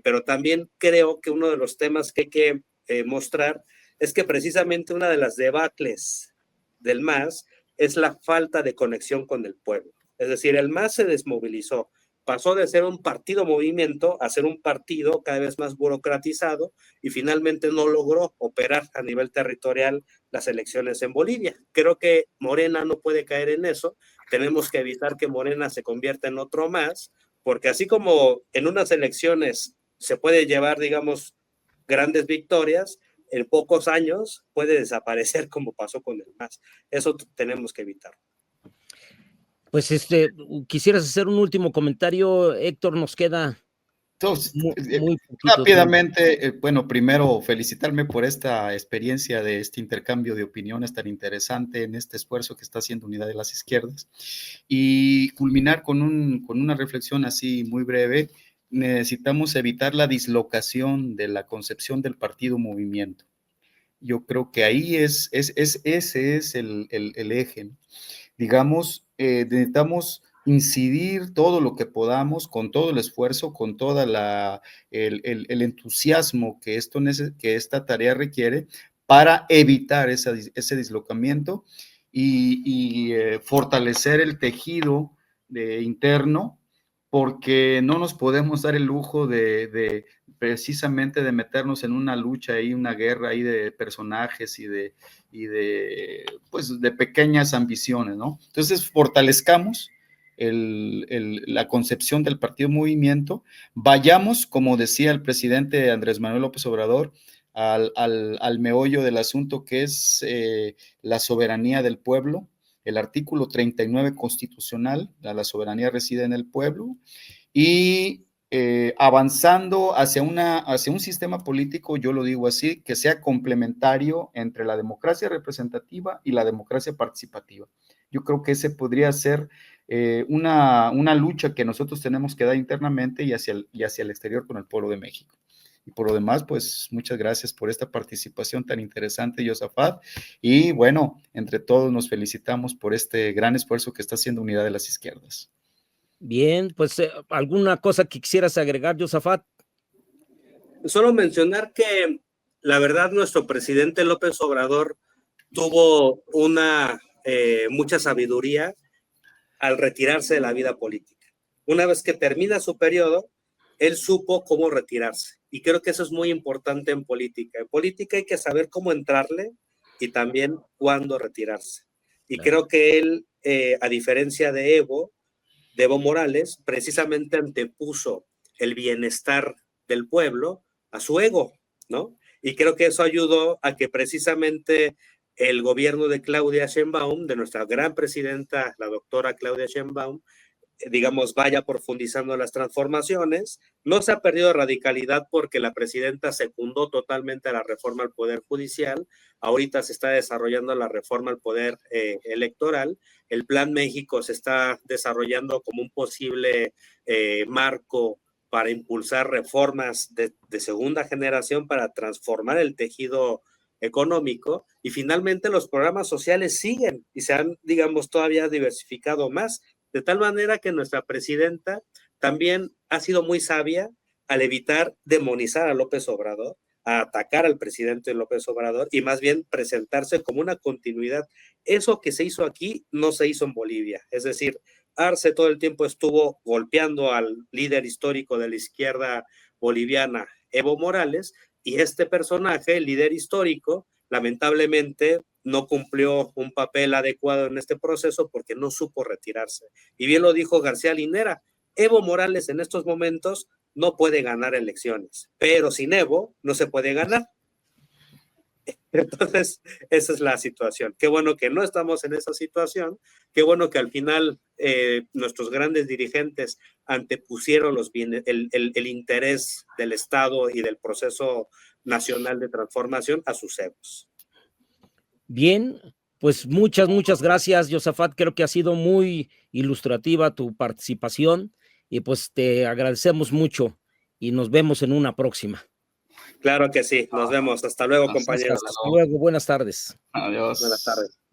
pero también creo que uno de los temas que hay que mostrar es que precisamente una de las debacles del MAS es la falta de conexión con el pueblo. Es decir, el MAS se desmovilizó, pasó de ser un partido movimiento a ser un partido cada vez más burocratizado, y finalmente no logró operar a nivel territorial las elecciones en Bolivia. Creo que Morena no puede caer en eso, tenemos que evitar que Morena se convierta en otro MAS, porque así como en unas elecciones se puede llevar, digamos, grandes victorias, en pocos años puede desaparecer como pasó con el MAS. Eso tenemos que evitar. Pues ¿quisieras hacer un último comentario, Héctor? Nos queda Entonces, muy poquito rápidamente, bueno, primero felicitarme por esta experiencia de este intercambio de opiniones tan interesante en este esfuerzo que está haciendo Unidad de las Izquierdas, y culminar con una reflexión así muy breve. Necesitamos evitar la dislocación de la concepción del partido movimiento. Yo creo que ahí ese es el eje, ¿no? Digamos, necesitamos incidir todo lo que podamos, con todo el esfuerzo, con todo el entusiasmo que esta tarea requiere, para evitar ese dislocamiento y fortalecer el tejido interno, porque no nos podemos dar el lujo precisamente de meternos en una lucha y una guerra ahí de personajes y de pequeñas ambiciones, ¿no? Entonces, fortalezcamos la concepción del partido movimiento, vayamos, como decía el presidente Andrés Manuel López Obrador, al meollo del asunto, que es la soberanía del pueblo, el artículo 39 constitucional, la soberanía reside en el pueblo, y avanzando hacia un sistema político, yo lo digo así, que sea complementario entre la democracia representativa y la democracia participativa. Yo creo que ese podría ser una lucha que nosotros tenemos que dar internamente y hacia el exterior con el pueblo de México. Y por lo demás, pues muchas gracias por esta participación tan interesante, Josafat. Y bueno, entre todos nos felicitamos por este gran esfuerzo que está haciendo Unidad de las Izquierdas. Bien, pues ¿alguna cosa que quisieras agregar, Josafat? Solo mencionar que la verdad nuestro presidente López Obrador tuvo mucha sabiduría al retirarse de la vida política. Una vez que termina su periodo, él supo cómo retirarse. Y creo que eso es muy importante en política. En política hay que saber cómo entrarle y también cuándo retirarse. Y creo que él, a diferencia de Evo Morales, precisamente antepuso el bienestar del pueblo a su ego, ¿no? Y creo que eso ayudó a que precisamente el gobierno de Claudia Sheinbaum, de nuestra gran presidenta, la doctora Claudia Sheinbaum, digamos, vaya profundizando las transformaciones. No se ha perdido radicalidad porque la presidenta secundó totalmente la reforma al Poder Judicial. Ahorita se está desarrollando la reforma al Poder Electoral. El Plan México se está desarrollando como un posible marco para impulsar reformas de segunda generación para transformar el tejido económico, y finalmente los programas sociales siguen y se han, digamos, todavía diversificado más, de tal manera que nuestra presidenta también ha sido muy sabia al evitar demonizar a López Obrador, a atacar al presidente López Obrador y más bien presentarse como una continuidad. Eso que se hizo aquí no se hizo en Bolivia, es decir, Arce todo el tiempo estuvo golpeando al líder histórico de la izquierda boliviana, Evo Morales, y este personaje, el líder histórico, lamentablemente no cumplió un papel adecuado en este proceso porque no supo retirarse. Y bien lo dijo García Linera, Evo Morales en estos momentos no puede ganar elecciones, pero sin Evo no se puede ganar. Entonces, esa es la situación. Qué bueno que no estamos en esa situación, qué bueno que al final nuestros grandes dirigentes antepusieron el interés del Estado y del proceso nacional de transformación a sus egos. Bien, pues muchas gracias, Josafat. Creo que ha sido muy ilustrativa tu participación y pues te agradecemos mucho y nos vemos en una próxima. Claro que sí, nos vemos. Hasta luego, compañeros. Hasta luego, buenas tardes. Adiós. Buenas tardes.